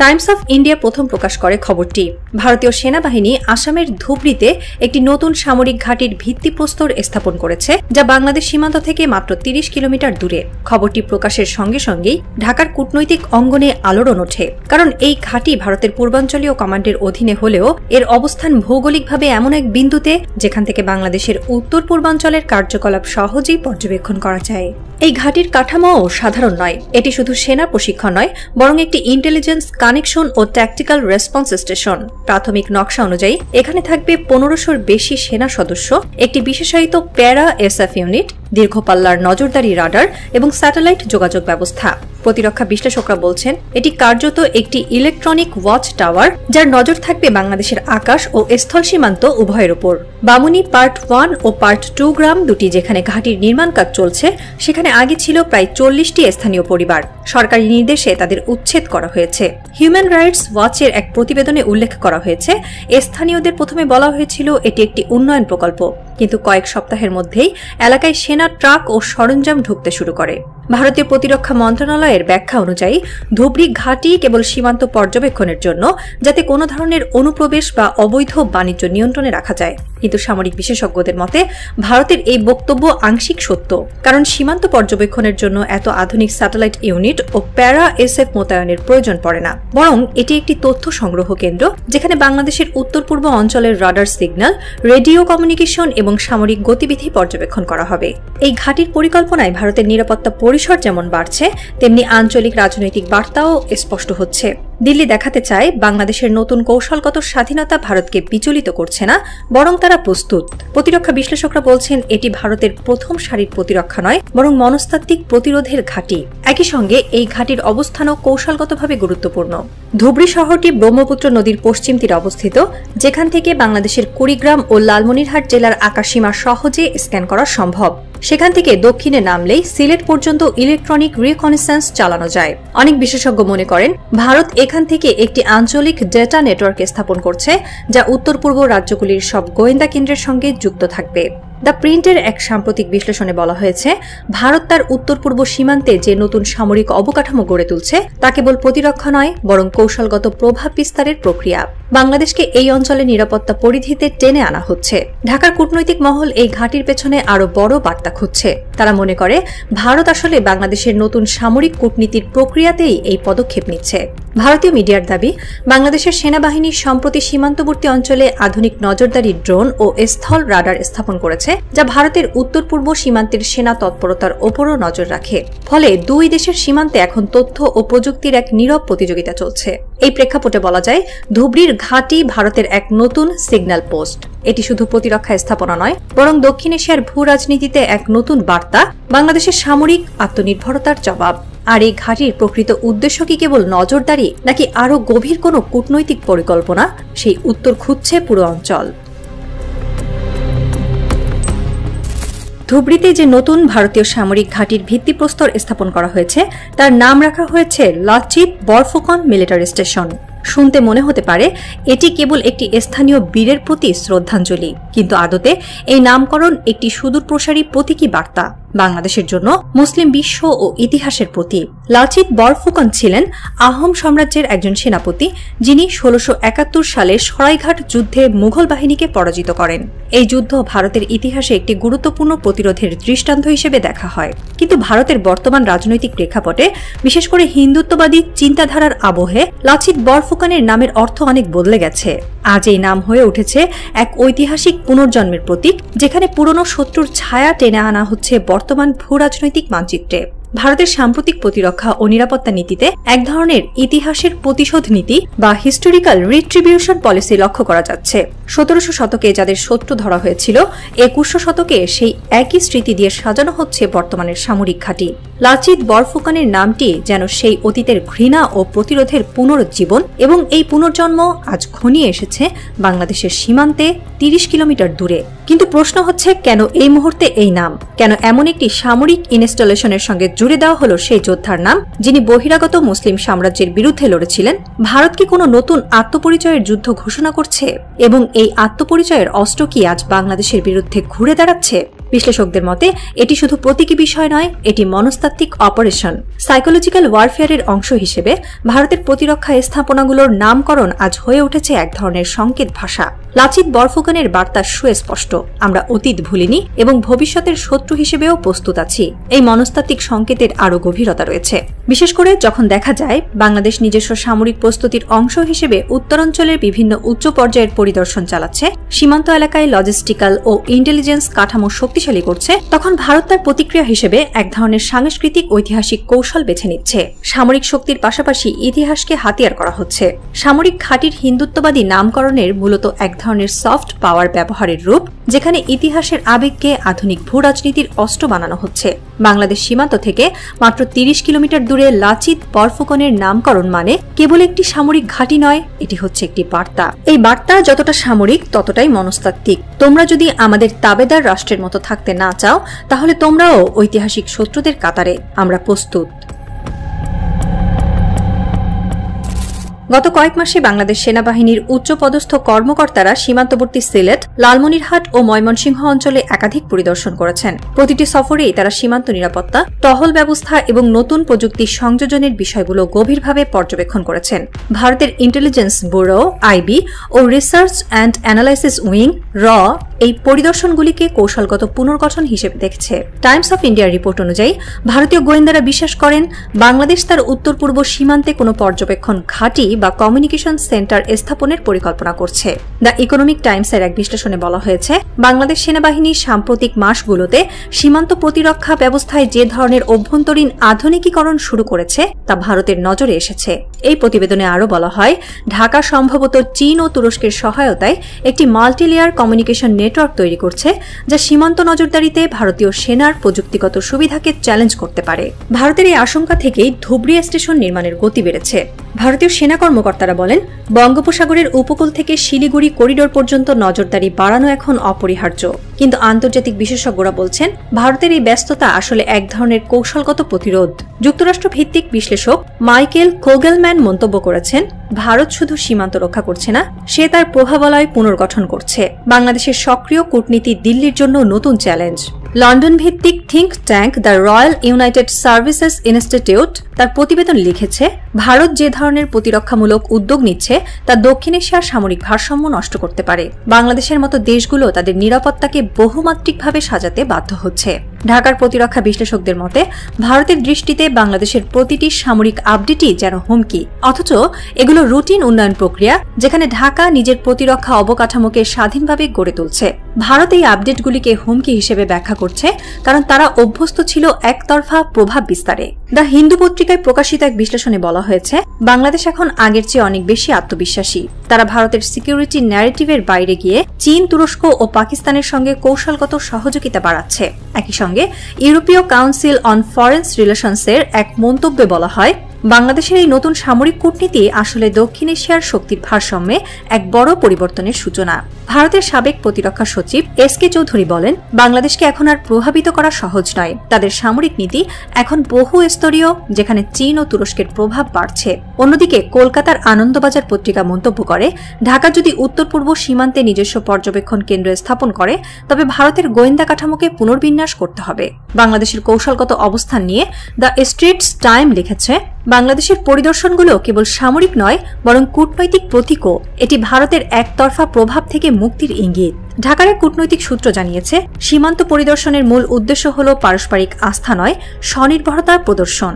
টাইমস অফ ইন্ডিয়া প্রথম প্রকাশ করে খবরটি। ভারতীয় সেনাবাহিনী আসামের ধুবড়ীতে একটি নতুন সামরিক ঘাঁটির ভিত্তিপ্রস্তর স্থাপন করেছে, যা বাংলাদেশ সীমান্ত থেকে মাত্র 30 কিলোমিটার দূরে। খবরটি প্রকাশের সঙ্গে সঙ্গেই ঢাকার কূটনৈতিক অঙ্গনে আলোড়ন ওঠে, কারণ এই ঘাঁটি ভারতের পূর্বাঞ্চলীয় কমান্ডের অধীনে হলেও এর অবস্থান ভৌগোলিকভাবে এমন এক বিন্দুতে যেখান থেকে বাংলাদেশের উত্তর পূর্বাঞ্চলের কার্যকলাপ সহজেই পর্যবেক্ষণ করা যায়। এই ঘাঁটির কাঠামোও সাধারণ নয়। এটি শুধু সেনা প্রশিক্ষণ নয়, বরং একটি ইন্টেলিজেন্স কানেকশন ও ট্যাকটিক্যাল রেসপন্স স্টেশন। প্রাথমিক নকশা অনুযায়ী এখানে থাকবে 1500-র বেশি সেনা সদস্য, একটি বিশেষায়িত প্যারা এসএফ ইউনিট, দীর্ঘপাল্লার নজরদারি রাডার এবং স্যাটেলাইট যোগাযোগ ব্যবস্থা। প্রতিরক্ষা বিশ্লেষকরা বলছেন, এটি কার্যত একটি ইলেকট্রনিক ওয়াচ টাওয়ার, যার নজর থাকবে বাংলাদেশের আকাশ ও স্থল সীমান্ত উভয়ের উপর। বামুনি পার্ট 1 ও পার্ট 2 গ্রাম দুটি, যেখানে ঘাঁটির নির্মাণ কাজ চলছে, সেখানে আগে ছিল প্রায় 40টি স্থানীয় পরিবার। সরকারি নির্দেশে তাদের উচ্ছেদ করা হয়েছে। হিউম্যান রাইটস ওয়াচের এক প্রতিবেদনে উল্লেখ করা হয়েছে, স্থানীয়দের প্রথমে বলা হয়েছিল এটি একটি উন্নয়ন প্রকল্প, কিন্তু কয়েক সপ্তাহের মধ্যেই এলাকায় সেনা ট্রাক ও সরঞ্জাম ঢুকতে শুরু করে। ভারতীয় প্রতিরক্ষা মন্ত্রণালয়ের ব্যাখ্যা অনুযায়ী ধুবড়ী ঘাঁটি কেবল সীমান্ত পর্যবেক্ষণের জন্য, যাতে কোনো ধরনের অনুপ্রবেশ বা অবৈধ বাণিজ্য নিয়ন্ত্রণে রাখা যায়। কিন্তু সামরিক বিশেষজ্ঞদের মতে ভারতের এই বক্তব্য আংশিক সত্য, কারণ সীমান্ত পর্যবেক্ষণের জন্য এত আধুনিক স্যাটেলাইট ইউনিট ও প্যারা এসএফ মোতায়েনের প্রয়োজন পড়ে না, বরং এটি একটি তথ্য সংগ্রহ কেন্দ্র, যেখানে বাংলাদেশের উত্তর পূর্ব অঞ্চলের রাডার সিগন্যাল, রেডিও কমিউনিকেশন এবং সামরিক গতিবিধি পর্যবেক্ষণ করা হবে। এই ঘাঁটির পরিকল্পনায় ভারতের নিরাপত্তা পরিসর যেমন বাড়ছে, তেমনি আঞ্চলিক রাজনৈতিক বার্তাও স্পষ্ট হচ্ছে। দিল্লি দেখাতে চায় বাংলাদেশের নতুন কৌশলগত স্বাধীনতা ভারতকে বিচলিত করছে না, বরং তারা প্রস্তুত। প্রতিরক্ষা বিশ্লেষকরা বলছেন, এটি ভারতের প্রথম সারির প্রতিরক্ষা নয়, বরং মনস্তাত্ত্বিক প্রতিরোধের ঘাঁটি। একই সঙ্গে এই ঘাঁটির অবস্থানও কৌশলগতভাবে গুরুত্বপূর্ণ। ধুবড়ী শহরটি ব্রহ্মপুত্র নদীর পশ্চিম তীরে অবস্থিত, যেখান থেকে বাংলাদেশের কুড়িগ্রাম ও লালমনিরহাট জেলার আকাশসীমা সহজে স্ক্যান করা সম্ভব। সেখান থেকে দক্ষিণে নামলেই সিলেট পর্যন্ত ইলেকট্রনিক রিকনেসেন্স চালানো যায়। অনেক বিশেষজ্ঞ মনে করেন ভারত এখান থেকে একটি আঞ্চলিক ডেটা নেটওয়ার্ক স্থাপন করছে, যা উত্তর পূর্ব রাজ্যগুলির সব গোয়েন্দা কেন্দ্রের সঙ্গে যুক্ত থাকবে। দ্য প্রিন্টের এক সাম্প্রতিক বিশ্লেষণে বলা হয়েছে, ভারত তার উত্তর পূর্ব সীমান্তে যে নতুন সামরিক অবকাঠামো গড়ে তুলছে তা কেবল প্রতিরক্ষা নয়, বরং কৌশলগত প্রভাব বিস্তারের প্রক্রিয়া। বাংলাদেশকে এই অঞ্চলে নিরাপত্তা পরিধিতে টেনে আনা হচ্ছে। ঢাকার কূটনৈতিক মহল এই ঘাঁটির পেছনে আরও বড় বার্তা খুঁজছে। তারা মনে করে ভারত আসলে বাংলাদেশের নতুন সামরিক কূটনীতির প্রক্রিয়াতেই এই পদক্ষেপ নিচ্ছে। ভারতীয় মিডিয়ার দাবি, বাংলাদেশের সেনাবাহিনী সম্প্রতি সীমান্তবর্তী অঞ্চলে আধুনিক নজরদারি ড্রোন ও স্থল রাডার স্থাপন করেছে, যা ভারতের উত্তর পূর্ব সীমান্তের সেনা তৎপরতার ওপরও নজর রাখে। ফলে দুই দেশের সীমান্তে এখন তথ্য ও প্রযুক্তির এক নীরব প্রতিযোগিতা চলছে। এই প্রেক্ষাপটে বলা যায়, ধুবড়ীর ঘাঁটি ভারতের এক নতুন সিগন্যাল পোস্ট। এটি শুধু প্রতিরক্ষা স্থাপনা নয়, বরং দক্ষিণ এশিয়ার ভূ রাজনীতিতে এক নতুন বার্তা, বাংলাদেশের সামরিক আত্মনির্ভরতার জবাব। আর এই ঘাঁটির প্রকৃত উদ্দেশ্য কি কেবল নজরদারি, নাকি আরও গভীর কোনো কূটনৈতিক পরিকল্পনা, সেই উত্তর খুঁজছে পুরো অঞ্চল। ধুবড়ীতে যে নতুন ভারতীয় সামরিক ঘাঁটির ভিত্তিপ্রস্তর স্থাপন করা হয়েছে তার নাম রাখা হয়েছে লাচিত বরফুকন মিলিটারি স্টেশন। শুনতে মনে হতে পারে এটি কেবল একটি স্থানীয় বীরের প্রতি শ্রদ্ধাঞ্জলি, কিন্তু আদতে এই নামকরণ একটি সুদূরপ্রসারী প্রতীকী বার্তা বাংলাদেশের জন্য, মুসলিম বিশ্ব ও ইতিহাসের প্রতি। লাচিত বরফুকন ছিলেন আহোম সাম্রাজ্যের একজন সেনাপতি, যিনি 1671 সালে সরাইঘাট যুদ্ধে মুঘল বাহিনীকে পরাজিত করেন। এই যুদ্ধ ভারতের ইতিহাসে একটি গুরুত্বপূর্ণ প্রতিরোধের দৃষ্টান্ত হিসেবে দেখা হয়। কিন্তু ভারতের বর্তমান রাজনৈতিক প্রেক্ষাপটে, বিশেষ করে হিন্দুত্ববাদী চিন্তাধারার আবহে, লাচিত বরফুকনের নামের অর্থ অনেক বদলে গেছে। আজ এই নাম হয়ে উঠেছে এক ঐতিহাসিক পুনর্জন্মের প্রতীক, যেখানে পুরনো শত্রুর ছায়া টেনে আনা হচ্ছে বর্তমান ভূ রাজনৈতিক মানচিত্রে। ভারতের সাম্প্রতিক প্রতিরক্ষা ও নিরাপত্তা নীতিতে এক ধরনের ইতিহাসের প্রতিশোধ নীতি বা হিস্টোরিক্যাল রিট্রিবিউশন পলিসি লক্ষ্য করা যাচ্ছে। 1700 শতকে যাদের শত্রু ধরা হয়েছিল, 2100 শতকে সেই একই স্মৃতি দিয়ে সাজানো হচ্ছে বর্তমানের সামরিক ঘাঁটি। লাচিত বরফুকনের নামটি যেন সেই অতীতের ঘৃণা ও প্রতিরোধের পুনরুজ্জীবন, এবং এই পুনর্জন্ম আজ ঘনিয়ে এসেছে বাংলাদেশের সীমান্তে 30 কিলোমিটার দূরে। কিন্তু প্রশ্ন হচ্ছে, কেন এই মুহূর্তে এই নাম? কেন এমন একটি সামরিক ইনস্টলেশনের সঙ্গে জুড়ে দেওয়া হলো সেই যোদ্ধার নাম, যিনি বহিরাগত মুসলিম সাম্রাজ্যের বিরুদ্ধে লড়েছিলেন? ভারত কি কোনো নতুন আত্মপরিচয়ের যুদ্ধ ঘোষণা করছে, এবং এই আত্মপরিচয়ের অস্ত্র কি আজ বাংলাদেশের বিরুদ্ধে ঘুরে দাঁড়াচ্ছে? বিশ্লেষকদের মতে এটি শুধু প্রতীকী বিষয় নয়, এটি মনস্তাত্ত্বিক অপারেশন। সাইকোলজিক্যাল ওয়ারফেয়ারের অংশ হিসেবে ভারতের প্রতিরক্ষা স্থাপনাগুলোর নামকরণ আজ হয়ে উঠেছে এক ধরনের সংকেত ভাষা। লাচিত বরফুকনের বার্তা সুস্পষ্ট, আমরা অতীত ভুলিনি এবং ভবিষ্যতের শত্রু হিসেবেও প্রস্তুত আছি। এই মনস্তাত্ত্বিক সংকেতের আরও গভীরতা রয়েছে, বিশেষ করে যখন দেখা যায় বাংলাদেশ নিজস্ব সামরিক প্রস্তুতির অংশ হিসেবে উত্তরাঞ্চলের বিভিন্ন উচ্চ পর্যায়ের পরিদর্শন চালাচ্ছে, সীমান্ত এলাকায় লজিস্টিক্যাল ও ইন্টেলিজেন্স কাঠামো শক্তিশালী করছে, তখন ভারত তার প্রতিক্রিয়া হিসেবে এক ধরনের সাংস্কৃতিক ঐতিহাসিক কৌশল বেছে নিচ্ছে। সামরিক শক্তির পাশাপাশি ইতিহাসকে হাতিয়ার করা হচ্ছে। সামরিক ঘাঁটির হিন্দুত্ববাদী নামকরণের মূলত এক ধরনের সফট পাওয়ার ব্যবহারের রূপ, যেখানে ইতিহাসের আবেগকে আধুনিক ভূ রাজনীতির অস্ত্র বানানো হচ্ছে। বাংলাদেশ সীমান্ত থেকে মাত্র 30 কিলোমিটার দূরে লাচিত বরফুকনের নামকরণ মানে কেবল একটি সামরিক ঘাঁটি নয়, এটি হচ্ছে একটি বার্তা। এই বার্তা যতটা সামরিক ততটাই মনস্তাত্ত্বিক। তোমরা যদি আমাদের তাবেদার রাষ্ট্রের মতো থাকতে না চাও, তাহলে তোমরাও ঐতিহাসিক শত্রুদের কাতারে, আমরা প্রস্তুত। গত কয়েক মাসে বাংলাদেশ সেনাবাহিনীর উচ্চপদস্থ কর্মকর্তারা সীমান্তবর্তী সিলেট, লালমনিরহাট ও ময়মনসিংহ অঞ্চলে একাধিক পরিদর্শন করেছেন। প্রতিটি সফরেই তারা সীমান্ত নিরাপত্তা, টহল ব্যবস্থা এবং নতুন প্রযুক্তি সংযোজনের বিষয়গুলো গভীরভাবে পর্যবেক্ষণ করেছেন। ভারতের ইন্টেলিজেন্স ব্যুরো আইবি ও রিসার্চ অ্যান্ড অ্যানালাইসিস উইং র এই পরিদর্শনগুলিকে কৌশলগত পুনর্গঠন হিসেবে দেখছে। টাইমস অফ ইন্ডিয়ার রিপোর্ট অনুযায়ী ভারতীয় গোয়েন্দারা বিশ্বাস করেন বাংলাদেশ তার উত্তর পূর্ব সীমান্তে কোনো পর্যবেক্ষণ ঘাঁটি বা কমিউনিকেশন সেন্টার স্থাপনের পরিকল্পনা করছে। দ্য ইকোনমিক টাইমসের এক বিশ্লেষণে বলা হয়েছে, বাংলাদেশ সেনাবাহিনী সাম্প্রতিক মাসগুলোতে সীমান্ত প্রতিরক্ষা ব্যবস্থায় যে ধরনের অভ্যন্তরীণ আধুনিকীকরণ শুরু করেছে তা ভারতের নজরে এসেছে। এই প্রতিবেদনে আরও বলা হয়, ঢাকা সম্ভবত চীন ও তুরস্কের সহায়তায় একটি মাল্টিলেয়ার কমিউনিকেশন নেটওয়ার্ক তৈরি করছে, যা সীমান্ত নজরদারিতে ভারতীয় সেনার প্রযুক্তিগত সুবিধাকে চ্যালেঞ্জ করতে পারে। ভারতের এই আশঙ্কা থেকেই ধুবড়ী স্টেশন নির্মাণের গতি বেড়েছে। ভারতীয় সেনা কর্মকর্তারা বলেন, বঙ্গোপসাগরের উপকূল থেকে শিলিগুড়ি করিডোর পর্যন্ত নজরদারি বাড়ানো এখন অপরিহার্য। কিন্তু আন্তর্জাতিক বিশেষজ্ঞরা বলছেন, ভারতের এই ব্যস্ততা আসলে এক ধরনের কৌশলগত প্রতিরোধ। যুক্তরাষ্ট্র ভিত্তিক বিশ্লেষক মাইকেল কোগেলম্যান মন্তব্য করেছেন, ভারত শুধু সীমান্ত রক্ষা করছে না, সে তার প্রভাবলয় পুনর্গঠন করছে। বাংলাদেশের সক্রিয় কূটনীতি দিল্লির জন্য নতুন চ্যালেঞ্জ। লন্ডন ভিত্তিক think tank the royal United services institute তার প্রতিবেদন লিখেছে, ভারত যে ধরনের প্রতিরক্ষামূলক উদ্যোগ নিচ্ছে তা দক্ষিণ এশিয়ার সামরিক ভারসাম্য নষ্ট করতে পারে। বাংলাদেশের মতো দেশগুলো তাদের নিরাপত্তাকে বহুমাত্রিকভাবে সাজাতে বাধ্য হচ্ছে। ঢাকার প্রতিরক্ষা বিশ্লেষকদের মতে, ভারতের দৃষ্টিতে বাংলাদেশের প্রতিটি সামরিক আপডেটই যেন হুমকি, অথচ এগুলো রুটিন উন্নয়ন প্রক্রিয়া, যেখানে ঢাকা নিজের প্রতিরক্ষা অবকাঠামোকে স্বাধীনভাবে গড়ে তুলছে। ভারত এই আপডেটগুলিকে হুমকি হিসেবে ব্যাখ্যা করছে, কারণ তারা অভ্যস্ত ছিল একতরফা প্রভাব বিস্তারে। দ্য হিন্দু পত্রিকায় প্রকাশিত এক বিশ্লেষণে বলা হয়েছে, বাংলাদেশ এখন আগের চেয়ে অনেক বেশি আত্মবিশ্বাসী। তারা ভারতের সিকিউরিটি ন্যারেটিভের বাইরে গিয়ে চীন, তুরস্ক ও পাকিস্তানের সঙ্গে কৌশলগত সহযোগিতা বাড়াচ্ছে। একই সঙ্গে ইউরোপীয় কাউন্সিল অন ফরেন রিলেশনসের এক মন্তব্যে বলা হয়, বাংলাদেশের এই নতুন সামরিক কূটনীতি আসলে দক্ষিণ এশিয়ার শক্তির ভারসাম্যে এক বড় পরিবর্তনের সূচনা। ভারতের সাবেক প্রতিরক্ষা সচিব এস.কে চৌধুরী বলেন, বাংলাদেশকে এখন আর প্রভাবিত করা সহজ নয়। তাদের সামরিক নীতি এখন বহু স্তরীয়, যেখানে চীন ও তুরস্কের প্রভাব বাড়ছে। অন্যদিকে কলকাতার আনন্দবাজার পত্রিকা মন্তব্য করে, ঢাকা যদি উত্তর পূর্ব সীমান্তে নিজস্ব পর্যবেক্ষণ কেন্দ্র স্থাপন করে, তবে ভারতের গোয়েন্দা কাঠামোকে পুনর্বিন্যাস করতে হবে। বাংলাদেশের কৌশলগত অবস্থান নিয়ে দ্য স্ট্রিটস টাইম লিখেছে, বাংলাদেশের পরিদর্শনগুলো কেবল সামরিক নয়, বরং কূটনৈতিক প্রতীকও। এটি ভারতের একতরফা প্রভাব থেকে মুক্তির ইঙ্গিত। ঢাকার এক কূটনৈতিক সূত্র জানিয়েছে, সীমান্ত পরিদর্শনের মূল উদ্দেশ্য হল পারস্পরিক আস্থা নয়, স্বনির্ভরতা প্রদর্শন।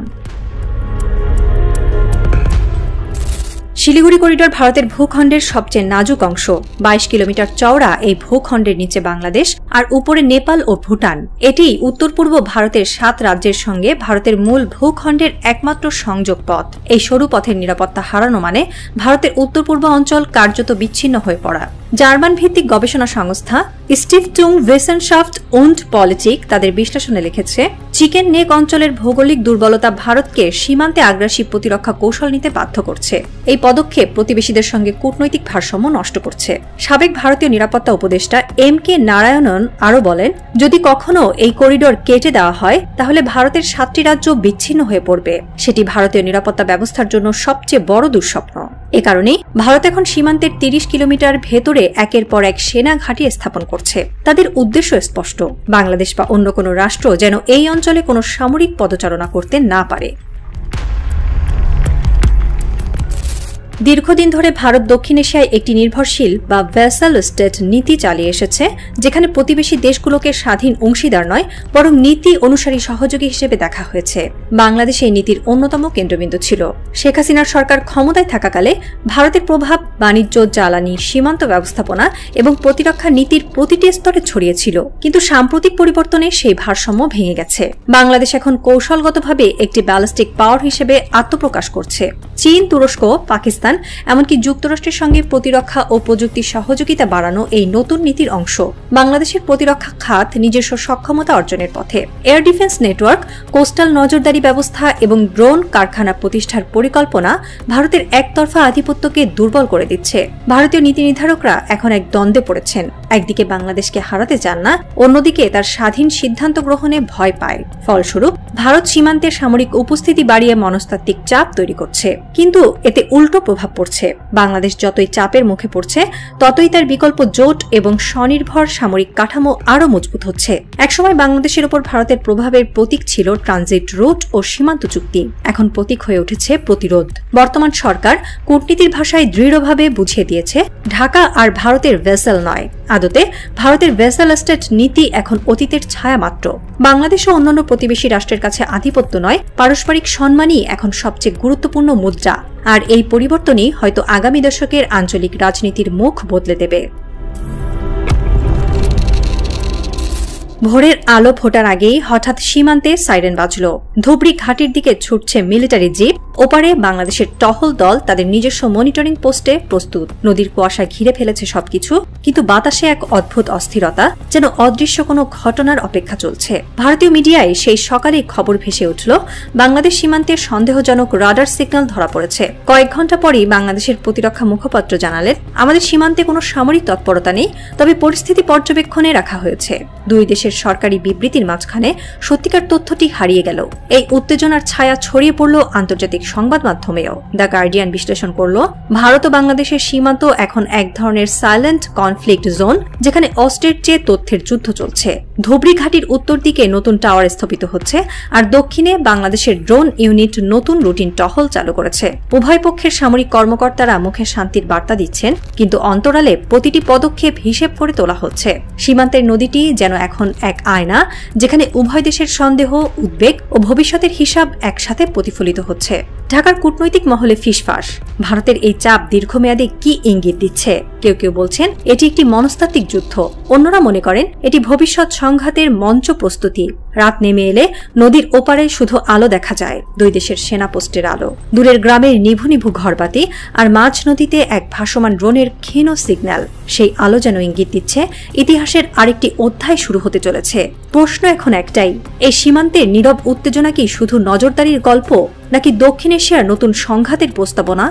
শিলিগুড়ি করিডোর ভারতের ভূখণ্ডের সবচেয়ে নাজুক অংশ। 22 কিলোমিটার চওড়া এই ভূখণ্ডের নিচে বাংলাদেশ আর উপরে নেপাল ও ভুটান। এটি উত্তর পূর্ব ভারতের 7 রাজ্যের সঙ্গে ভারতের মূল ভূখণ্ডের একমাত্র সংযোগ পথ। এই সরু পথের নিরাপত্তা হারানো মানে ভারতের উত্তর পূর্ব অঞ্চল কার্যত বিচ্ছিন্ন হয়ে পড়া। জার্মান ভিত্তিক গবেষণা সংস্থা স্টিফটুং উইসেনশাফট উন্ড পলিটিক তাদের বিশ্লেষণে লিখেছে, চিকেন নেক অঞ্চলের ভৌগোলিক দুর্বলতা ভারতকে সীমান্তে আগ্রাসী প্রতিরক্ষা কৌশল নিতে বাধ্য করছে। এই পদক্ষেপ প্রতিবেশীদের সঙ্গে কূটনৈতিক ভারসাম্য নষ্ট করছে। সাবেক ভারতীয় নিরাপত্তা উপদেষ্টা এম.কে নারায়ণন আরও বলেন, যদি কখনো এই করিডোর কেটে দেওয়া হয়, তাহলে ভারতের 7টি রাজ্য বিচ্ছিন্ন হয়ে পড়বে। সেটি ভারতীয় নিরাপত্তা ব্যবস্থার জন্য সবচেয়ে বড় দুঃস্বপ্ন। এ কারণেই ভারত এখন সীমান্তের 30 কিলোমিটার ভেতরে একের পর এক সেনা ঘাঁটি স্থাপন করছে। তাদের উদ্দেশ্য স্পষ্ট, বাংলাদেশ বা অন্য কোনো রাষ্ট্র যেন এই অঞ্চলে কোনো সামরিক পদচারণা করতে না পারে। দীর্ঘদিন ধরে ভারত দক্ষিণ এশিয়ায় একটি নির্ভরশীল বা ভ্যাসাল স্টেট নীতি চালিয়ে এসেছে, যেখানে প্রতিবেশী দেশগুলোকে স্বাধীন অংশীদার নয়, বরং নীতি অনুসারী সহযোগী হিসেবে দেখা হয়েছে। বাংলাদেশ এই নীতির অন্যতম কেন্দ্রবিন্দু ছিল। শেখ হাসিনার সরকার ক্ষমতায় থাকাকালে ভারতের প্রভাব বাণিজ্য, জ্বালানি, সীমান্ত ব্যবস্থাপনা এবং প্রতিরক্ষা নীতির প্রতিটি স্তরে ছড়িয়েছিল। কিন্তু সাম্প্রতিক পরিবর্তনে সেই ভারসাম্য ভেঙে গেছে। বাংলাদেশ এখন কৌশলগতভাবে একটি ব্যালিস্টিক পাওয়ার হিসেবে আত্মপ্রকাশ করছে। চীন, তুরস্ক, পাকিস্তান, এমনকি যুক্তরাষ্ট্রের সঙ্গে প্রতিরক্ষা ও প্রযুক্তি সহযোগিতা বাড়ানো এই নতুন নীতির অংশ। বাংলাদেশের প্রতিরক্ষা খাত নিজস্ব সক্ষমতা অর্জনের পথে। এয়ার ডিফেন্স নেটওয়ার্ক, কোস্টাল নজরদারি ব্যবস্থা এবং ড্রোন কারখানা প্রতিষ্ঠার পরিকল্পনা ভারতের একতরফা আধিপত্যকে দুর্বল করে দিচ্ছে। ভারতীয় নীতি নির্ধারকরা এখন এক দ্বন্দ্বে পড়েছেন। একদিকে বাংলাদেশকে হারাতে চান না, অন্যদিকে তার স্বাধীন সিদ্ধান্ত গ্রহণে ভয় পায়। ফলস্বরূপ ভারত সীমান্তে সামরিক উপস্থিতি বাড়িয়ে মনস্তাত্ত্বিক চাপ তৈরি করছে। কিন্তু এতে উল্টো প্রভাব পড়ছে। বাংলাদেশ যতই চাপের মুখে পড়ছে, ততই তার বিকল্প জোট এবং স্বনির্ভর সামরিক কাঠামো আরও মজবুত হচ্ছে। একসময় বাংলাদেশের উপর ভারতের প্রভাবের প্রতীক ছিল ট্রানজিট রুট ও সীমান্ত চুক্তি। এখন প্রতীক হয়ে উঠেছে প্রতিরোধ। বর্তমান সরকার কূটনীতির ভাষায় দৃঢ়ভাবে বুঝিয়ে দিয়েছে, ঢাকা আর ভারতের ভেসেল নয়। আদতে ভারতের ভেসেল স্টেট নীতি এখন অতীতের ছায়া মাত্র। বাংলাদেশ ও অন্যান্য প্রতিবেশী রাষ্ট্রের কাছে আধিপত্য নয়, পারস্পরিক সম্মানই এখন সবচেয়ে গুরুত্বপূর্ণ মুদ্রা। আর এই পরিবর্তনই হয়তো আগামী দশকের আঞ্চলিক রাজনীতির মুখ বদলে দেবে। ভোরের আলো ফোটার আগেই হঠাৎ সীমান্তে সাইরেন বাজল। ধুবড়ী ঘাটির দিকে ছুটছে মিলিটারি জিপ। ওপারে বাংলাদেশের টহল দল তাদের নিজস্ব মনিটরিং পোস্টে প্রস্তুত। নদীর কুয়াশায় ঘিরে ফেলেছে সবকিছু, কিন্তু বাতাসে এক অদ্ভুত অস্থিরতা, যেন অদৃশ্য কোনো ঘটনার অপেক্ষা চলছে। ভারতীয় মিডিয়ায় সেই সকালেই খবর ভেসে উঠল, বাংলাদেশ সীমান্তের সন্দেহজনক রাডার সিগন্যাল ধরা পড়েছে। কয়েক ঘন্টা পরই বাংলাদেশের প্রতিরক্ষা মুখপাত্র জানালেন, আমাদের সীমান্তে কোনো সামরিক তৎপরতা নেই, তবে পরিস্থিতি পর্যবেক্ষণে রাখা হয়েছে। দুই দেশের সরকারি বিবৃতির মাঝখানে সত্যিকার তথ্যটি হারিয়ে গেল। এই উত্তেজনার ছায়া ছড়িয়ে পড়ল আন্তর্জাতিক সংবাদ মাধ্যমেও। দ্য গার্ডিয়ান বিশ্লেষণ করল, ভারত ও বাংলাদেশের সীমান্ত এখন এক ধরনের সাইলেন্ট কনফ্লিক্ট জোন, যেখানে অস্ত্রের চেয়ে তথ্যের যুদ্ধ চলছে। ধুবড়ী ঘাটির উত্তর দিকে নতুন টাওয়ার স্থাপিত হচ্ছে, আর দক্ষিণে বাংলাদেশের ড্রোন ইউনিট নতুন রুটিন টহল চালু করেছে। উভয় পক্ষের সামরিক কর্মকর্তারা মুখে শান্তির বার্তা দিচ্ছেন, কিন্তু অন্তরালে প্রতিটি পদক্ষেপ হিসেব করে তোলা হচ্ছে। সীমান্তের নদীটি যেন এখন এক আয়না, যেখানে উভয় দেশের সন্দেহ, উদ্বেগ ও ভবিষ্যতের হিসাব একসাথে প্রতিফলিত হচ্ছে। ঢাকার কূটনৈতিক মহলে ফিসফাস, ভারতের এই চাপ দীর্ঘমেয়াদে কি ইঙ্গিত দিচ্ছে? কেউ কেউ বলছেন এটি একটি মনস্তাত্ত্বিক যুদ্ধ, অন্যরা মনে করেন এটি ভবিষ্যৎ সংঘাতের মঞ্চ প্রস্তুতি। রাত নেমে এলে নদীর ওপারে শুধু আলো দেখা যায়, দুই দেশের সেনা পোস্টের আলো, দূরের গ্রামের নিভু নিভু ঘরবাতি, আর মাঝ নদীতে এক ভাসমান ড্রোনের ক্ষীণ সিগন্যাল। সেই আলো যেন ইঙ্গিত দিচ্ছে ইতিহাসের আরেকটি অধ্যায় শুরু হতে চলেছে। প্রশ্ন এখন একটাই, এই সীমান্তের নীরব উত্তেজনা কি শুধু নজরদারির গল্প, নাকি দক্ষিণ এশিয়ার নতুন সংঘাতের প্রস্তাবনা?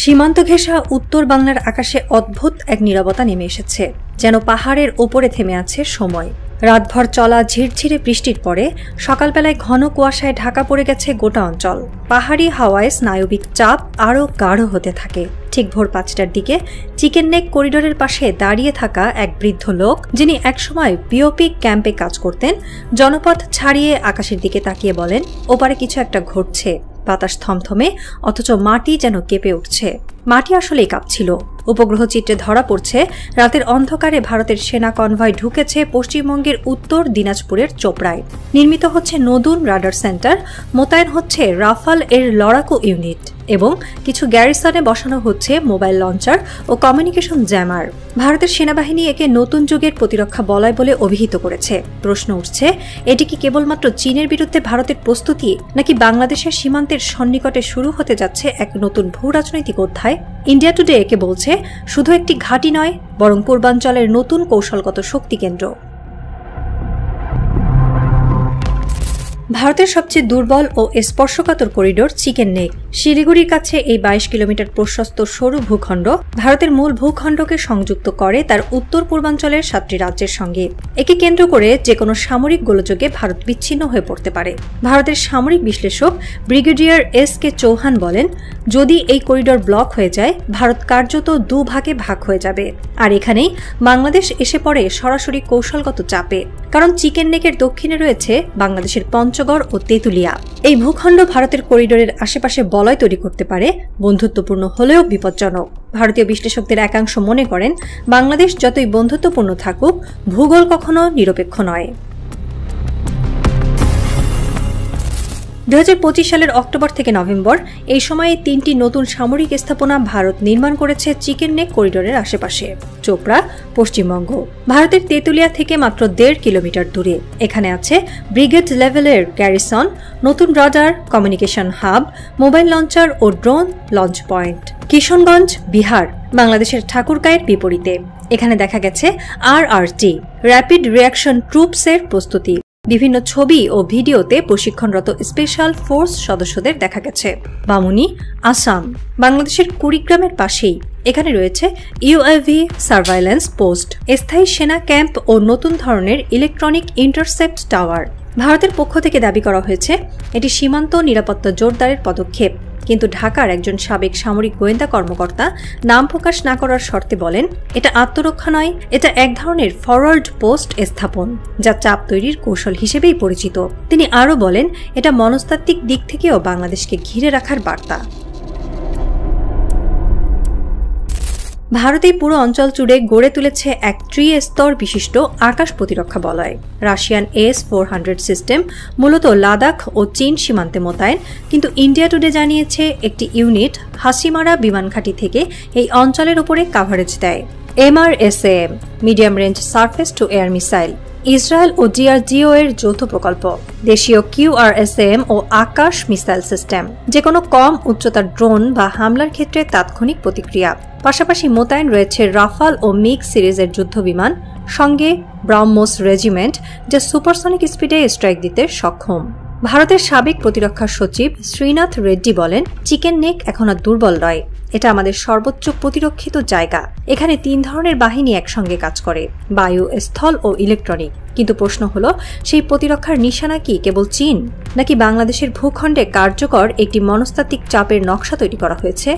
সীমান্ত ঘেঁষা উত্তর বাংলার আকাশে অদ্ভুত এক নীরবতা নেমে এসেছে, যেন পাহাড়ের ওপরে থেমে আছে সময়। রাতভর চলা ঝিরঝিরে বৃষ্টির পরে সকালবেলায় ঘন কুয়াশায় ঢাকা পড়ে গেছে গোটা অঞ্চল। পাহাড়ি হাওয়ায় স্নায়বিক চাপ আরও গাঢ় হতে থাকে। ঠিক ভোর 5টার দিকে চিকেন নেক করিডোরের পাশে দাঁড়িয়ে থাকা এক বৃদ্ধ লোক, যিনি একসময় বিওপি ক্যাম্পে কাজ করতেন, জনপথ ছাড়িয়ে আকাশের দিকে তাকিয়ে বলেন, ওপারে কিছু একটা ঘটছে। বাতাস থমথমে, অথচ মাটি যেন কেঁপে উঠছে। মাটি আসলেই কাঁপছিল। উপগ্রহ চিত্রে ধরা পড়ছে, রাতের অন্ধকারে ভারতের সেনা কনভয় ঢুকেছে পশ্চিমবঙ্গের উত্তর দিনাজপুরের চোপড়ায়। নির্মিত হচ্ছে নতুন রাডার সেন্টার, মোতায়েন হচ্ছে রাফাল এর লড়াকু ইউনিট, এবং কিছু গ্যারিসনে বসানো হচ্ছে মোবাইল লঞ্চার ও কমিউনিকেশন জ্যামার। ভারতের সেনাবাহিনী একে নতুন যুগের প্রতিরক্ষা বলয় বলে অভিহিত করেছে। প্রশ্ন উঠছে, এটি কি কেবলমাত্র চীনের বিরুদ্ধে ভারতের প্রস্তুতি, নাকি বাংলাদেশের সীমান্তের সন্নিকটে শুরু হতে যাচ্ছে এক নতুন ভূ রাজনৈতিক অধ্যায়? ইন্ডিয়া টুডে একে বলছে শুধু একটি ঘাঁটি নয়, বরং পূর্বাঞ্চলের নতুন কৌশলগত শক্তি কেন্দ্র। ভারতের সবচেয়ে দুর্বল ও স্পর্শকাতর করিডোর চিকেন নেক। শিলিগুড়ির কাছে এই 22 কিলোমিটার প্রশস্ত সরু ভূখণ্ড ভারতের মূল ভূখণ্ডকে সংযুক্ত করে তার উত্তর পূর্বাঞ্চলের 7টি রাজ্যের সঙ্গে। একে কেন্দ্র করে যে কোনো সামরিক গোলযোগে ভারত বিচ্ছিন্ন হয়ে পড়তে পারে। ভারতের সামরিক বিশ্লেষক ব্রিগেডিয়ার এস.কে চৌহান বলেন, যদি এই করিডোর ব্লক হয়ে যায়, ভারত কার্যত দুভাগে ভাগ হয়ে যাবে। আর এখানেই বাংলাদেশ এসে পড়ে সরাসরি কৌশলগত চাপে, কারণ চিকেন নেকের দক্ষিণে রয়েছে বাংলাদেশের পঞ্চগড় ও তেঁতুলিয়া। এই ভূখণ্ড ভারতের করিডোরের আশেপাশে বলয় তৈরি করতে পারে, বন্ধুত্বপূর্ণ হলেও বিপজ্জনক। ভারতীয় বিশ্লেষকদের একাংশ মনে করেন, বাংলাদেশ যতই বন্ধুত্বপূর্ণ থাকুক, ভূগোল কখনো নিরপেক্ষ নয়। 2025 সালের অক্টোবর থেকে নভেম্বর এই সময়ে 3টি নতুন সামরিক স্থাপনা ভারত নির্মাণ করেছে চিকেন নেক করিডোরের আশেপাশে। চোপড়া, পশ্চিমবঙ্গ। ভারতের তেঁতুলিয়া থেকে মাত্র 1.5 কিলোমিটার দূরে। এখানে আছে ব্রিগেড লেভেলের গ্যারিসন, নতুন radar, communication hub, mobile launcher ও drone launch point. Kishanganj, Bihar, বাংলাদেশের ঠাকুরগাঁয়ের বিপরীতে। এখানে দেখা গেছে RRT, র্যাপিড রিঅ্যাকশন ট্রুপসের প্রস্তুতি। বিভিন্ন ছবি ও ভিডিওতে প্রশিক্ষণরত স্পেশাল ফোর্স সদস্যদের দেখা গেছে। বামুনি, আসাম, বাংলাদেশের কুড়িগ্রামের পাশেই। এখানে রয়েছে ইউএভি সার্ভাইলেন্স পোস্ট, স্থায়ী সেনা ক্যাম্প ও নতুন ধরনের ইলেকট্রনিক ইন্টারসেপ্ট টাওয়ার। ভারতের পক্ষ থেকে দাবি করা হয়েছে এটি সীমান্ত নিরাপত্তা জোরদারের পদক্ষেপ, কিন্তু ঢাকার একজন সাবেক সামরিক গোয়েন্দা কর্মকর্তা নাম প্রকাশ না করার শর্তে বলেন, এটা আত্মরক্ষা নয়, এটা এক ধরনের ফরওয়ার্ড পোস্ট স্থাপন, যা চাপ তৈরির কৌশল হিসেবেই পরিচিত। তিনি আরও বলেন, এটা মনস্তাত্ত্বিক দিক থেকেও বাংলাদেশকে ঘিরে রাখার বার্তা। ভারতেই পুরো অঞ্চল জুড়ে গড়ে তুলেছে এক ত্রিস্তর বিশিষ্ট আকাশ প্রতিরক্ষা বলয়। রাশিয়ান AS-400 সিস্টেম মূলত লাদাখ ও চীন সীমান্তে মোতায়েন, কিন্তু ইন্ডিয়া টুডে জানিয়েছে একটি ইউনিট হাসিমারা বিমান ঘাঁটি থেকে এই অঞ্চলের উপরে কাভারেজ দেয়। MRSAM medium range surface to air missile, Israel ও DRDO এর যৌথ প্রকল্প, দেশীয় QRSAM ও আকাশ মিসাইল সিস্টেম, যে কোনো কম উচ্চতার ড্রোন বা হামলার ক্ষেত্রে তাৎক্ষণিক প্রতিক্রিয়া। পাশাপাশি মোতায়েন রয়েছে রাফাল ও মিগ সিরিজের যুদ্ধবিমান, সঙ্গে ব্রাহ্মোস রেজিমেন্ট, যা সুপারসনিক স্পিডে স্ট্রাইক দিতে সক্ষম। ভারতের সাবেক প্রতিরক্ষা সচিব শ্রীনাথ রেড্ডি বলেন, চিকেন নেক এখন আর দুর্বল নয়, এটা আমাদের সর্বোচ্চ প্রতিরক্ষিত জায়গা। এখানে 3 ধরনের বাহিনী একসঙ্গে কাজ করে, বায়ু, স্থল ও ইলেকট্রনিক। কিন্তু প্রশ্ন হলো, সেই প্রতিরক্ষার নিশানা কি কেবল চীন, নাকি বাংলাদেশের ভূখণ্ডে কার্যকর একটি মনস্তাত্ত্বিক চাপের নকশা তৈরি করা হয়েছে?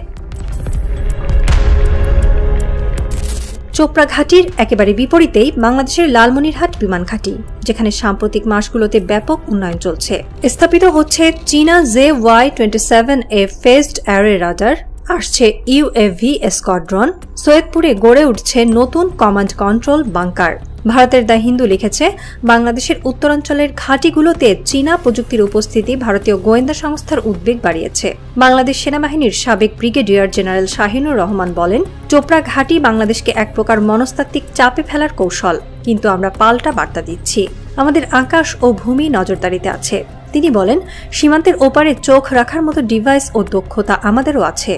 চোপড়া ঘাটির একেবারে বিপরীতেই বাংলাদেশের লালমনিরহাট বিমান ঘাঁটি, যেখানে সাম্প্রতিক মাসগুলোতে ব্যাপক উন্নয়ন চলছে। স্থাপিত হচ্ছে চীনা JY-27A ফেজড অ্যারে রাডার, আসছে UAV স্কোয়াড্রন, সৈয়দপুরে গড়ে উঠছে নতুন কমান্ড কন্ট্রোল বাংকার। ভারতের দ্য হিন্দু লিখেছে, বাংলাদেশের উত্তরাঞ্চলের ঘাঁটিগুলোতে চীনা প্রযুক্তির উপস্থিতি ভারতীয় গোয়েন্দা সংস্থার উদ্বেগ বাড়িয়েছে। বাংলাদেশ সেনাবাহিনীর সাবেক ব্রিগেডিয়ার জেনারেল শাহিনুর রহমান বলেন, চোপড়া ঘাঁটি বাংলাদেশকে এক প্রকার মনস্তাত্ত্বিক চাপে ফেলার কৌশল, কিন্তু আমরা পাল্টা বার্তা দিচ্ছি। আমাদের আকাশ ও ভূমি নজরদারিতে আছে। তিনি বলেন, সীমান্তের ওপারে চোখ রাখার মতো ডিভাইস ও দক্ষতা আমাদেরও আছে।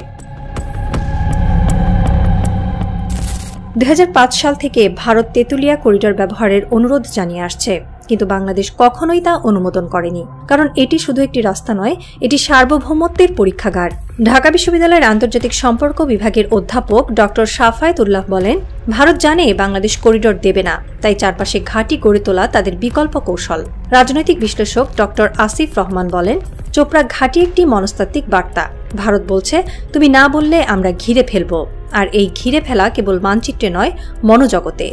2005 সাল থেকে ভারত তেঁতুলিয়া করিডর ব্যবহারের অনুরোধ জানিয়ে আসছে, কিন্তু বাংলাদেশ কখনোই তা অনুমোদন করেনি। কারণ এটি শুধু একটি রাস্তা নয়, এটি সার্বভৌমত্বের পরীক্ষাগার। ঢাকা বিশ্ববিদ্যালয়ের আন্তর্জাতিক সম্পর্ক বিভাগের অধ্যাপক ডক্টর শাফায়েত উল্লাহ বলেন, ভারত জানে বাংলাদেশ করিডর দেবে না, তাই চারপাশে ঘাঁটি গড়ে তোলা তাদের বিকল্প কৌশল। রাজনৈতিক বিশ্লেষক ডক্টর আসিফ রহমান বলেন, চোপড়া ঘাঁটি একটি মনস্তাত্ত্বিক বার্তা। ভারত বলছে, তুমি না বললে আমরা ঘিরে ফেলব। আর এই ঘিরে ফেলা কেবল মানচিত্রে নয়, মনোজগতে।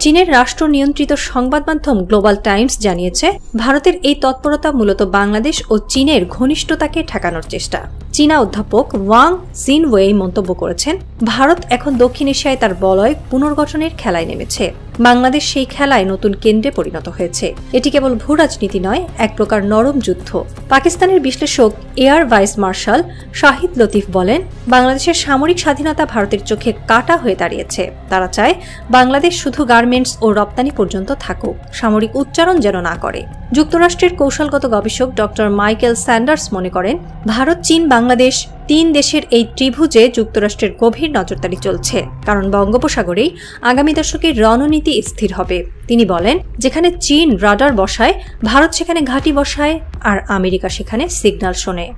চীনের রাষ্ট্র নিয়ন্ত্রিত সংবাদ মাধ্যম গ্লোবাল টাইমস জানিয়েছে, ভারতের এই তৎপরতা মূলত বাংলাদেশ ও চীনের ঘনিষ্ঠতাকে ঠেকানোর চেষ্টা। চীনা অধ্যাপক ওয়াং জিনওয়েই মন্তব্য করেছেন, ভারত এখন দক্ষিণ এশিয়ায় তার বলয় পুনর্গঠনের খেলায় নেমেছে। বাংলাদেশ সেই খেলায় নতুন কেন্দ্রে পরিণত হয়েছে। এটি কেবল ভূ রাজনীতি নয়, এক প্রকার নরম যুদ্ধ। পাকিস্তানের বিশ্লেষক air vice martial Shahid Latif বলেন, বাংলাদেশের সামরিক স্বাধীনতা ভারতের চোখে কাটা হয়ে দাঁড়িয়েছে। তারা চায় বাংলাদেশ শুধু গার্মেন্টস ও রপ্তানি পর্যন্ত থাকুক, সামরিক উচ্চারণ যেন না করে। যুক্তরাষ্ট্রের কৌশলগত গবেষক ডক্টর মাইকেল স্যান্ডার্স মনে করেন, ভারত, চীন, বাংলাদেশ 3 দেশের এই ত্রিভুজে যুক্তরাষ্ট্রের গভীর নজরদারি চলছে, কারণ বঙ্গোপসাগরেই আগামী দশকের রণনীতি স্থির হবে। তিনি বলেন, যেখানে চীন রাডার বসায়, ভারত সেখানে ঘাঁটি বসায়, আর আমেরিকা সেখানে সিগন্যাল শোনে।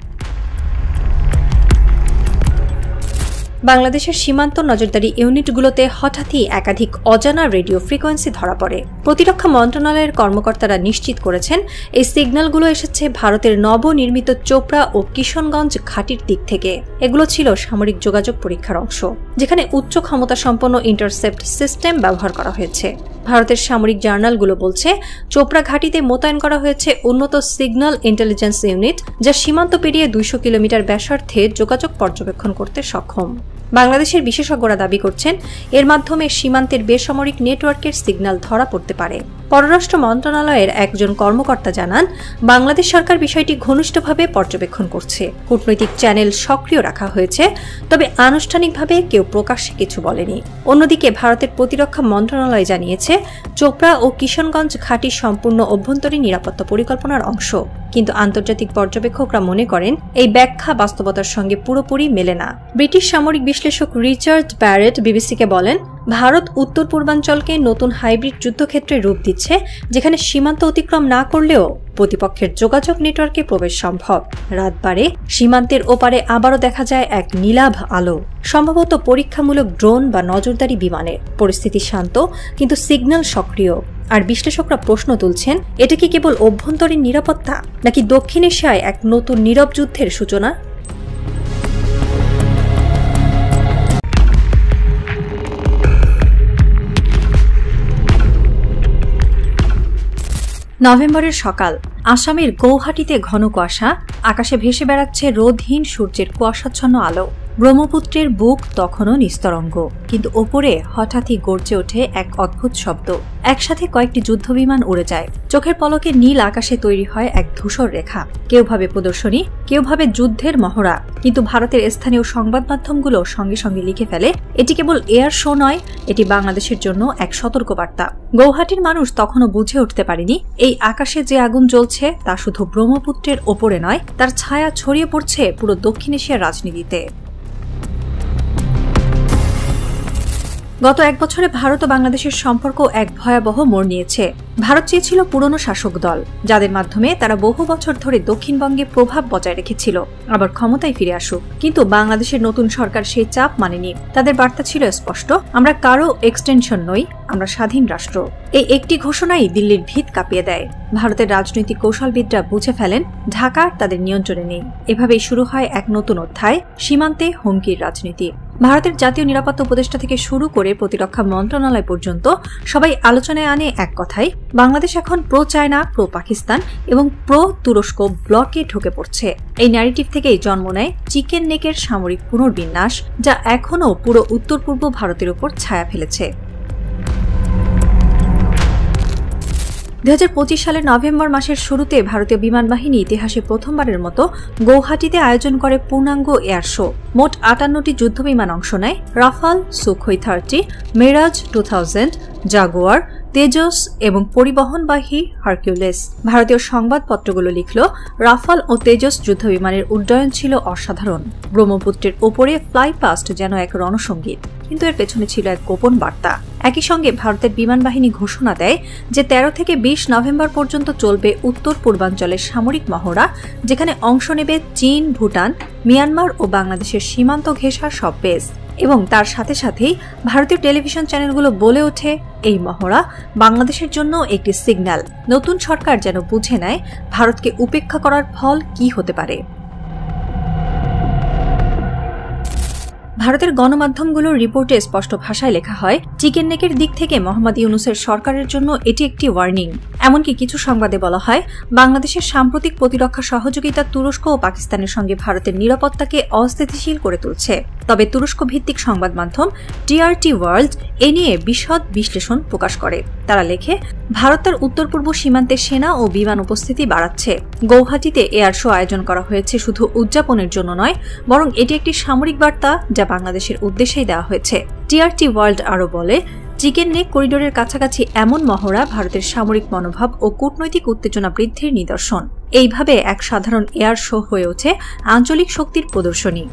বাংলাদেশের সীমান্ত নজরদারি ইউনিটগুলোতে হঠাৎই একাধিক অজানা রেডিও ফ্রিকোয়েন্সি ধরা পড়ে। প্রতিরক্ষা মন্ত্রণালয়ের কর্মকর্তারা নিশ্চিত করেছেন, এই সিগন্যালগুলো এসেছে ভারতের নবনির্মিত চোপড়া ও কিশনগঞ্জ ঘাঁটির দিক থেকে। এগুলো ছিল সামরিক যোগাযোগ পরীক্ষার অংশ, যেখানে উচ্চ ক্ষমতা সম্পন্ন ইন্টারসেপ্ট সিস্টেম ব্যবহার করা হয়েছে। ভারতের সামরিক জার্নালগুলো বলছে, চোপড়া ঘাঁটিতে মোতায়েন করা হয়েছে উন্নত সিগন্যাল ইন্টেলিজেন্স ইউনিট, যা সীমান্ত পেরিয়ে 200 কিলোমিটার ব্যাসার্ধে যোগাযোগ পর্যবেক্ষণ করতে সক্ষম। বাংলাদেশের বিশেষজ্ঞরা দাবি করছেন, এর মাধ্যমে সীমান্তের বেসামরিক নেটওয়ার্কের সিগন্যাল ধরা পড়তে পারে। পররাষ্ট্র মন্ত্রণালয়ের একজন কর্মকর্তা জানান, বাংলাদেশ সরকার বিষয়টি ঘনিষ্ঠভাবে পর্যবেক্ষণ করছে। কূটনৈতিক চ্যানেল সক্রিয় রাখা হয়েছে, তবে আনুষ্ঠানিকভাবে কেউ প্রকাশ্যে কিছু বলেনি। অন্যদিকে ভারতের প্রতিরক্ষা মন্ত্রণালয় জানিয়েছে, চোপড়া ও কিশনগঞ্জ ঘাঁটি সম্পূর্ণ অভ্যন্তরীণ নিরাপত্তা পরিকল্পনার অংশ। কিন্তু আন্তর্জাতিক পর্যবেক্ষকরা মনে করেন, এই ব্যাখ্যা বাস্তবতার সঙ্গে পুরোপুরি মেলে না। ব্রিটিশ সামরিক বিশ্লেষক রিচার্ড ব্যারেট বিবিসিকে বলেন, ভারত উত্তর পূর্বাঞ্চলকে নতুন হাইব্রিড যুদ্ধক্ষেত্রে রূপ দিচ্ছে, যেখানে সীমান্ত অতিক্রম না করলেও প্রতিপক্ষের যোগাযোগ নেটওয়ার্কে প্রবেশ সম্ভব। রাত বাড়ে, সীমান্তের ওপারে আবারও দেখা যায় এক নীলাভ আলো, সম্ভবত পরীক্ষামূলক ড্রোন বা নজরদারি বিমানের। পরিস্থিতি শান্ত, কিন্তু সিগন্যাল সক্রিয়। আর বিশ্লেষকরা প্রশ্ন তুলছেন, এটা কি কেবল অভ্যন্তরীণ নিরাপত্তা, নাকি দক্ষিণ এশিয়ায় এক নতুন নীরব যুদ্ধের সূচনা? নভেম্বরের সকাল, আসামের গৌহাটিতে ঘন কুয়াশা, আকাশে ভেসে বেড়াচ্ছে রোদহীন সূর্যের কুয়াশাচ্ছন্ন আলো। ব্রহ্মপুত্রের বুক তখনও নিস্তরঙ্গ, কিন্তু ওপরে হঠাৎই গর্জে ওঠে এক অদ্ভুত শব্দ। একসাথে কয়েকটি যুদ্ধবিমান উড়ে যায়। চোখের পলকে নীল আকাশে তৈরি হয় এক ধূসর রেখা। কেউ ভাবে প্রদর্শনী, কেউ ভাবে যুদ্ধের মহড়া, কিন্তু ভারতের স্থানীয় সংবাদ মাধ্যমগুলো সঙ্গে সঙ্গে লিখে ফেলে এটি কেবল এয়ার শো নয়, এটি বাংলাদেশের জন্য এক সতর্কবার্তা। গৌহাটির মানুষ তখনও বুঝে উঠতে পারেনি এই আকাশে যে আগুন জ্বলছে তা শুধু ব্রহ্মপুত্রের ওপরে নয়, তার ছায়া ছড়িয়ে পড়ছে পুরো দক্ষিণ এশিয়ার রাজনীতিতে। গত এক বছরে ভারত ও বাংলাদেশের সম্পর্ক এক ভয়াবহ মোড় নিয়েছে। ভারত চেয়েছিল পুরনো শাসক দল, যাদের মাধ্যমে তারা বহু বছর ধরে দক্ষিণবঙ্গে প্রভাব বজায় রেখেছিল, আবার ক্ষমতায় ফিরে আসুক। কিন্তু বাংলাদেশের নতুন সরকার সেই চাপ মানেনি। তাদের বার্তা ছিল স্পষ্ট, আমরা কারো এক্সটেনশন নই, আমরা স্বাধীন রাষ্ট্র। এই একটি ঘোষণাই দিল্লির ভিত কাঁপিয়ে দেয়। ভারতের রাজনৈতিক কৌশলবিদরা বুঝে ফেলেন ঢাকা তাদের নিয়ন্ত্রণে নেই। এভাবেই শুরু হয় এক নতুন অধ্যায়, সীমান্তে হুমকির রাজনীতি। ভারতের জাতীয় নিরাপত্তা উপদেষ্টা থেকে শুরু করে প্রতিরক্ষা মন্ত্রণালয় পর্যন্ত সবাই আলোচনায় আনে এক কথাই, বাংলাদেশ এখন প্রো চায়না, প্রো পাকিস্তান এবং প্রো তুরস্ক ব্লকে ঢুকে পড়ছে। এই ন্যারেটিভ থেকেই জন্ম নেয় চিকেন নেকের সামরিক পুনর্বিন্যাস, যা এখনও পুরো উত্তর পূর্ব ভারতের উপর ছায়া ফেলেছে। 2025 সালের নভেম্বর মাসের শুরুতে ভারতীয় বিমান বাহিনী ইতিহাসে প্রথমবারের মতো গৌহাটিতে আয়োজন করে পূর্ণাঙ্গ এয়ার শো। মোট 58টি যুদ্ধবিমান অংশ নেয়, Rafale, Sukhoi 30, Mirage 2000, Jaguar, Tejas এবং পরিবহনবাহী হারকিউলিস। ভারতীয় সংবাদপত্রগুলো লিখল, রাফাল ও তেজস যুদ্ধবিমানের উড্ডয়ন ছিল অসাধারণ। ব্রহ্মপুত্রের ওপরে ফ্লাই পাস্ট যেন এক রণসঙ্গীত, কিন্তু এর পেছনে ছিল এক গোপন বার্তা। একই সঙ্গে ভারতের বিমান বাহিনী ঘোষণা দেয় যে 13 থেকে 20 নভেম্বর পর্যন্ত চলবে উত্তর পূর্বাঞ্চলের সামরিক মহড়া, যেখানে অংশ নেবে চীন, ভুটান, মিয়ানমার ও বাংলাদেশের সীমান্ত ঘেঁষা সব বেস। এবং তার সাথে সাথেই ভারতীয় টেলিভিশন চ্যানেলগুলো বলে ওঠে, এই মহড়া বাংলাদেশের জন্য একটি সিগন্যাল। নতুন সরকার যেন বুঝে নেয় ভারতকে উপেক্ষা করার ফল কি হতে পারে। ভারতের গণমাধ্যমগুলোর রিপোর্টে স্পষ্ট ভাষায় লেখা হয়, চিকেন নেকের দিক থেকে মোহাম্মদ ইউনূসের সরকারের জন্য এটি একটি ওয়ার্নিং। এমনকি কিছু সংবাদে বলা হয়, বাংলাদেশের সাম্প্রতিক প্রতিরক্ষা সহযোগিতা তুরস্ক ও পাকিস্তানের সঙ্গে ভারতের নিরাপত্তাকে অস্থিতিশীল করে তুলছে। তবে তুরস্ক ভিত্তিক সংবাদ মাধ্যম টিআরটি ওয়ার্ল্ড এ নিয়ে বিশদ বিশ্লেষণ প্রকাশ করে। তারা লেখে, ভারত তার উত্তর পূর্ব সীমান্তে সেনা ও বিমান উপস্থিতি বাড়াচ্ছে। গৌহাটিতে এয়ার শো আয়োজন করা হয়েছে শুধু উদযাপনের জন্য নয়, বরং এটি একটি সামরিক বার্তা যা বাংলাদেশের উদ্দেশ্যেই দেওয়া হয়েছে। টিআরটি ওয়ার্ল্ড আরও বলে, চিকেন নেক করিডোরের কাছাকাছি এমন মহড়া ভারতের সামরিক মনোভাব ও কূটনৈতিক উত্তেজনা বৃদ্ধির নিদর্শন। এইভাবে এক সাধারণ এয়ার শো হয়ে ওঠে আঞ্চলিক শক্তির প্রদর্শনী।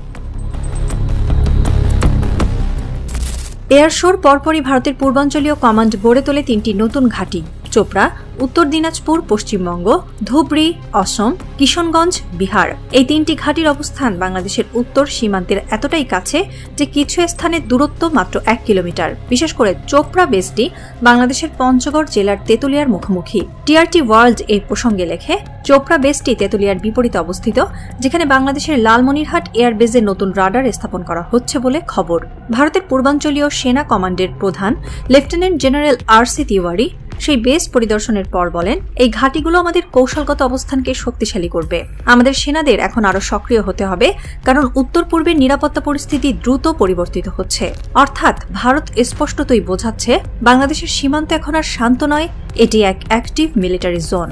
এয়ার শোর পরপরই ভারতের পূর্বাঞ্চলীয় কমান্ড গড়ে তোলে 3টি নতুন ঘাঁটি, চোপড়া, উত্তর দিনাজপুর পশ্চিমবঙ্গ, ধুবড়ী অসম, কিশনগঞ্জ বিহার। এই 3টি ঘাঁটির অবস্থান বাংলাদেশের উত্তর সীমান্তের এতটাই কাছে যে কিছু স্থানের দূরত্ব মাত্র 1 কিলোমিটার। বিশেষ করে চোপড়া বেসটি বাংলাদেশের পঞ্চগড় জেলার তেতুলিয়ার মুখোমুখি। টিআরটি ওয়ার্ল্ড এই প্রসঙ্গে লেখে, চোপড়া বেসটি তেতুলিয়ার বিপরীতে অবস্থিত, যেখানে বাংলাদেশের লালমনিরহাট এয়ার বেজে নতুন রাডার স্থাপন করা হচ্ছে বলে খবর। ভারতের পূর্বাঞ্চলীয় সেনা কমান্ডের প্রধান লেফটেন্যান্ট জেনারেল আরসি তিওয়ারি সেই বেস পরিদর্শনের পর বলেন, এই ঘাঁটিগুলো আমাদের কৌশলগত অবস্থানকে শক্তিশালী করবে। আমাদের সেনাদের এখন আরো সক্রিয় হতে হবে, কারণ উত্তর পূর্বের নিরাপত্তা পরিস্থিতি দ্রুত পরিবর্তিত হচ্ছে। অর্থাৎ ভারত স্পষ্টতই বোঝাচ্ছে, বাংলাদেশের সীমান্ত এখন আর শান্ত নয়, এটি এক অ্যাক্টিভ মিলিটারি জোন।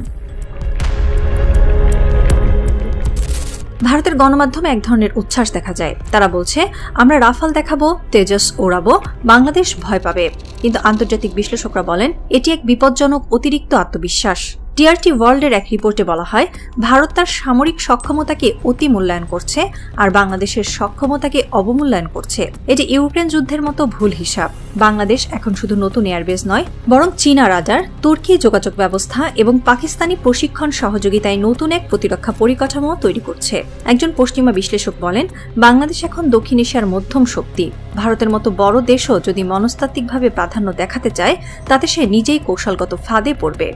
ভারতের গণমাধ্যমে এক ধরনের উচ্ছ্বাস দেখা যায়। তারা বলছে, আমরা রাফাল দেখাবো, তেজস ওড়াবো, বাংলাদেশ ভয় পাবে। কিন্তু আন্তর্জাতিক বিশ্লেষকরা বলেন, এটি এক বিপজ্জনক অতিরিক্ত আত্মবিশ্বাস। টিআরটি ওয়ার্ল্ডের এক রিপোর্টে বলা হয়, ভারত তার সামরিক সক্ষমতাকে অতি মূল্যায়ন করছে আর বাংলাদেশের সক্ষমতাকে অবমূল্যায়ন করছে। এটি ইউক্রেন যুদ্ধের মতো ভুল হিসাব। বাংলাদেশ এখন শুধু নতুন এয়ারবেস নয়, বরং চীনা রাডার, তুর্কি যোগাযোগ ব্যবস্থা এবং পাকিস্তানি প্রশিক্ষণ সহযোগিতায় নতুন এক প্রতিরক্ষা পরিকাঠামো তৈরি করছে। একজন পশ্চিমা বিশ্লেষক বলেন, বাংলাদেশ এখন দক্ষিণ এশিয়ার মধ্যম শক্তি। ভারতের মতো বড় দেশও যদি মনস্তাত্ত্বিকভাবে প্রাধান্য দেখাতে চায়, তাতে সে নিজেই কৌশলগত ফাঁদে পড়বে।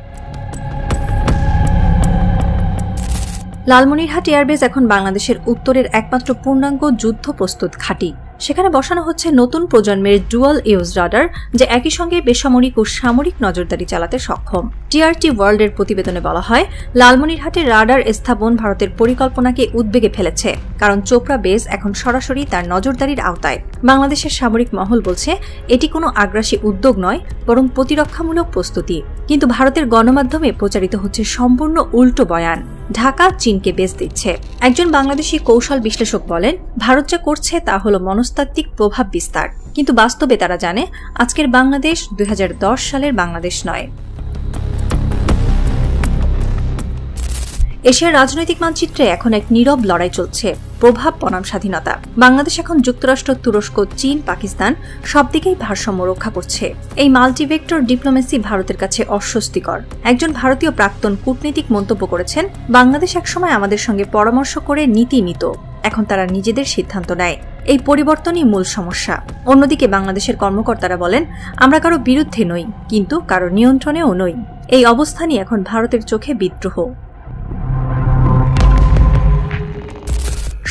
লালমনিরহাট এয়ারবেস এখন বাংলাদেশের উত্তরের একমাত্র পূর্ণাঙ্গ যুদ্ধ প্রস্তুত ঘাঁটি। সেখানে বসানো হচ্ছে নতুন প্রজন্মের ডুয়াল ইউজ রাডার, যা একই সঙ্গে বেসামরিক ও সামরিক নজরদারি চালাতে সক্ষম। টিআরটি ওয়ার্ল্ডের প্রতিবেদনে বলা হয়, লালমনিরহাটের রাডার স্থাপন ভারতের পরিকল্পনাকে উদ্বেগে ফেলেছে, কারণ চোপড়া বেস এখন সরাসরি তার নজরদারির আওতায়। বাংলাদেশের সামরিক মহল বলছে এটি কোনো আগ্রাসী উদ্যোগ নয়, বরং প্রতিরক্ষামূলক প্রস্তুতি। কিন্তু ভারতের গণমাধ্যমে প্রচারিত হচ্ছে সম্পূর্ণ উল্টো বয়ান। ঢাকা চীনকে বেস দিচ্ছে। একজন বাংলাদেশি কৌশল বিশ্লেষক বলেন, ভারত যা করছে তা হল মনস্তাত্ত্বিক প্রভাব বিস্তার, কিন্তু বাস্তবে তারা জানে আজকের বাংলাদেশ 2010 সালের বাংলাদেশ নয়। এশিয়ার রাজনৈতিক মানচিত্রে এখন এক নীরব লড়াই চলছে, প্রভাব বনাম স্বাধীনতা। বাংলাদেশ এখন যুক্তরাষ্ট্র, তুরস্ক, চীন, পাকিস্তান সব দিকেই ভারসাম্য রক্ষা করছে। এই মাল্টিভেক্টর ডিপ্লোমেসি ভারতের কাছে অস্বস্তিকর। একজন ভারতীয় প্রাক্তন কূটনীতিক মন্তব্য করেছেন, বাংলাদেশ একসময় আমাদের সঙ্গে পরামর্শ করে নীতি নিত, এখন তারা নিজেদের সিদ্ধান্ত নেয়। এই পরিবর্তনই মূল সমস্যা। অন্যদিকে বাংলাদেশের কর্মকর্তারা বলেন, আমরা কারো বিরুদ্ধে নই, কিন্তু কারো নিয়ন্ত্রণেও নই। এই অবস্থানই এখন ভারতের চোখে বিদ্রোহ।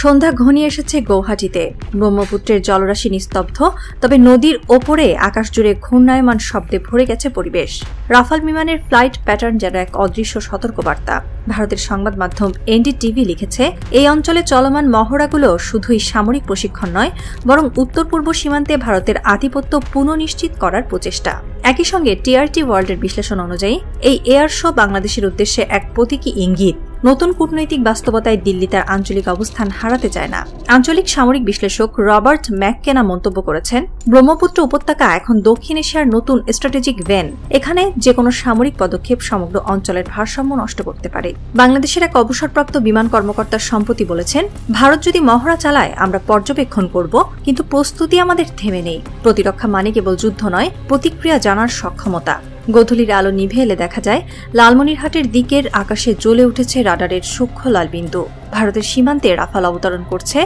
সন্ধ্যা ঘনিয়ে এসেছে গৌহাটিতে। ব্রহ্মপুত্রের জলরাশি নিস্তব্ধ, তবে নদীর ওপরে আকাশ জুড়ে ঘূর্ণায়মান শব্দে ভরে গেছে পরিবেশ। রাফাল বিমানের ফ্লাইট প্যাটার্ন যেন এক অদৃশ্য সতর্কবার্তা। ভারতের সংবাদ মাধ্যম এনডিটিভি লিখেছে, এই অঞ্চলে চলমান মহড়াগুলো শুধুই সামরিক প্রশিক্ষণ নয়, বরং উত্তর পূর্ব সীমান্তে ভারতের আধিপত্য পুনঃনিশ্চিত করার প্রচেষ্টা। একই সঙ্গে টিআরটি ওয়ার্ল্ডের বিশ্লেষণ অনুযায়ী এই এয়ার শো বাংলাদেশের উদ্দেশ্যে এক প্রতীকী ইঙ্গিত। নতুন কূটনৈতিক বাস্তবতায় দিল্লি তার আঞ্চলিক অবস্থান হারাতে চায় না। আঞ্চলিক সামরিক বিশ্লেষক রবার্ট ম্যাককেনা মন্তব্য করেছেন, ব্রহ্মপুত্র উপত্যকা এখন দক্ষিণ এশিয়ার নতুন স্ট্র্যাটেজিক ভেন। এখানে যে কোনো সামরিক পদক্ষেপ সমগ্র অঞ্চলের ভারসাম্য নষ্ট করতে পারে। বাংলাদেশের এক অবসরপ্রাপ্ত বিমান কর্মকর্তা সম্প্রতি বলেছেন, ভারত যদি মহড়া চালায় আমরা পর্যবেক্ষণ করব, কিন্তু প্রস্তুতি আমাদের থেমে নেই। প্রতিরক্ষা মানে কেবল যুদ্ধ নয়, প্রতিক্রিয়া জানার সক্ষমতা। গোধূলির আলো নিভে এলে দেখা যায় লালমনিরহাটের দিকের আকাশে জ্বলে উঠেছে রাডারের সূক্ষ্ম লাল বিন্দু। ভারতের সীমান্তে রাফাল অবতরণ করছে,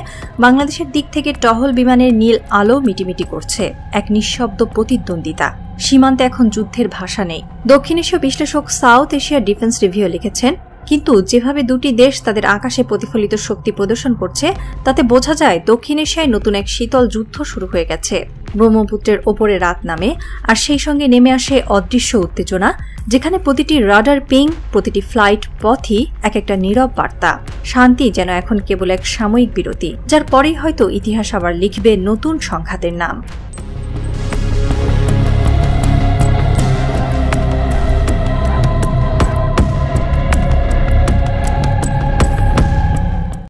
বাংলাদেশের দিক থেকে টহল বিমানের নীল আলো মিটিমিটি করছে, এক নিঃশব্দ প্রতিদ্বন্দ্বিতা। সীমান্তে এখন যুদ্ধের ভাষা নেই। দক্ষিণ এশীয় বিশ্লেষক সাউথ এশিয়া ডিফেন্স রিভিউ লিখেছেন, কিন্তু যেভাবে দুটি দেশ তাদের আকাশে প্রতিফলিত শক্তি প্রদর্শন করছে, তাতে বোঝা যায় দক্ষিণ এশিয়ায় নতুন এক শীতল যুদ্ধ শুরু হয়ে গেছে। ব্রহ্মপুত্রের ওপরে রাত নামে, আর সেই সঙ্গে নেমে আসে অদৃশ্য উত্তেজনা, যেখানে প্রতিটি রাডার পিং, প্রতিটি ফ্লাইট পথই এক একটা নীরব বার্তা। শান্তি যেন এখন কেবল এক সাময়িক বিরতি, যার পরেই হয়তো ইতিহাস আবার লিখবে নতুন সংঘাতের নাম।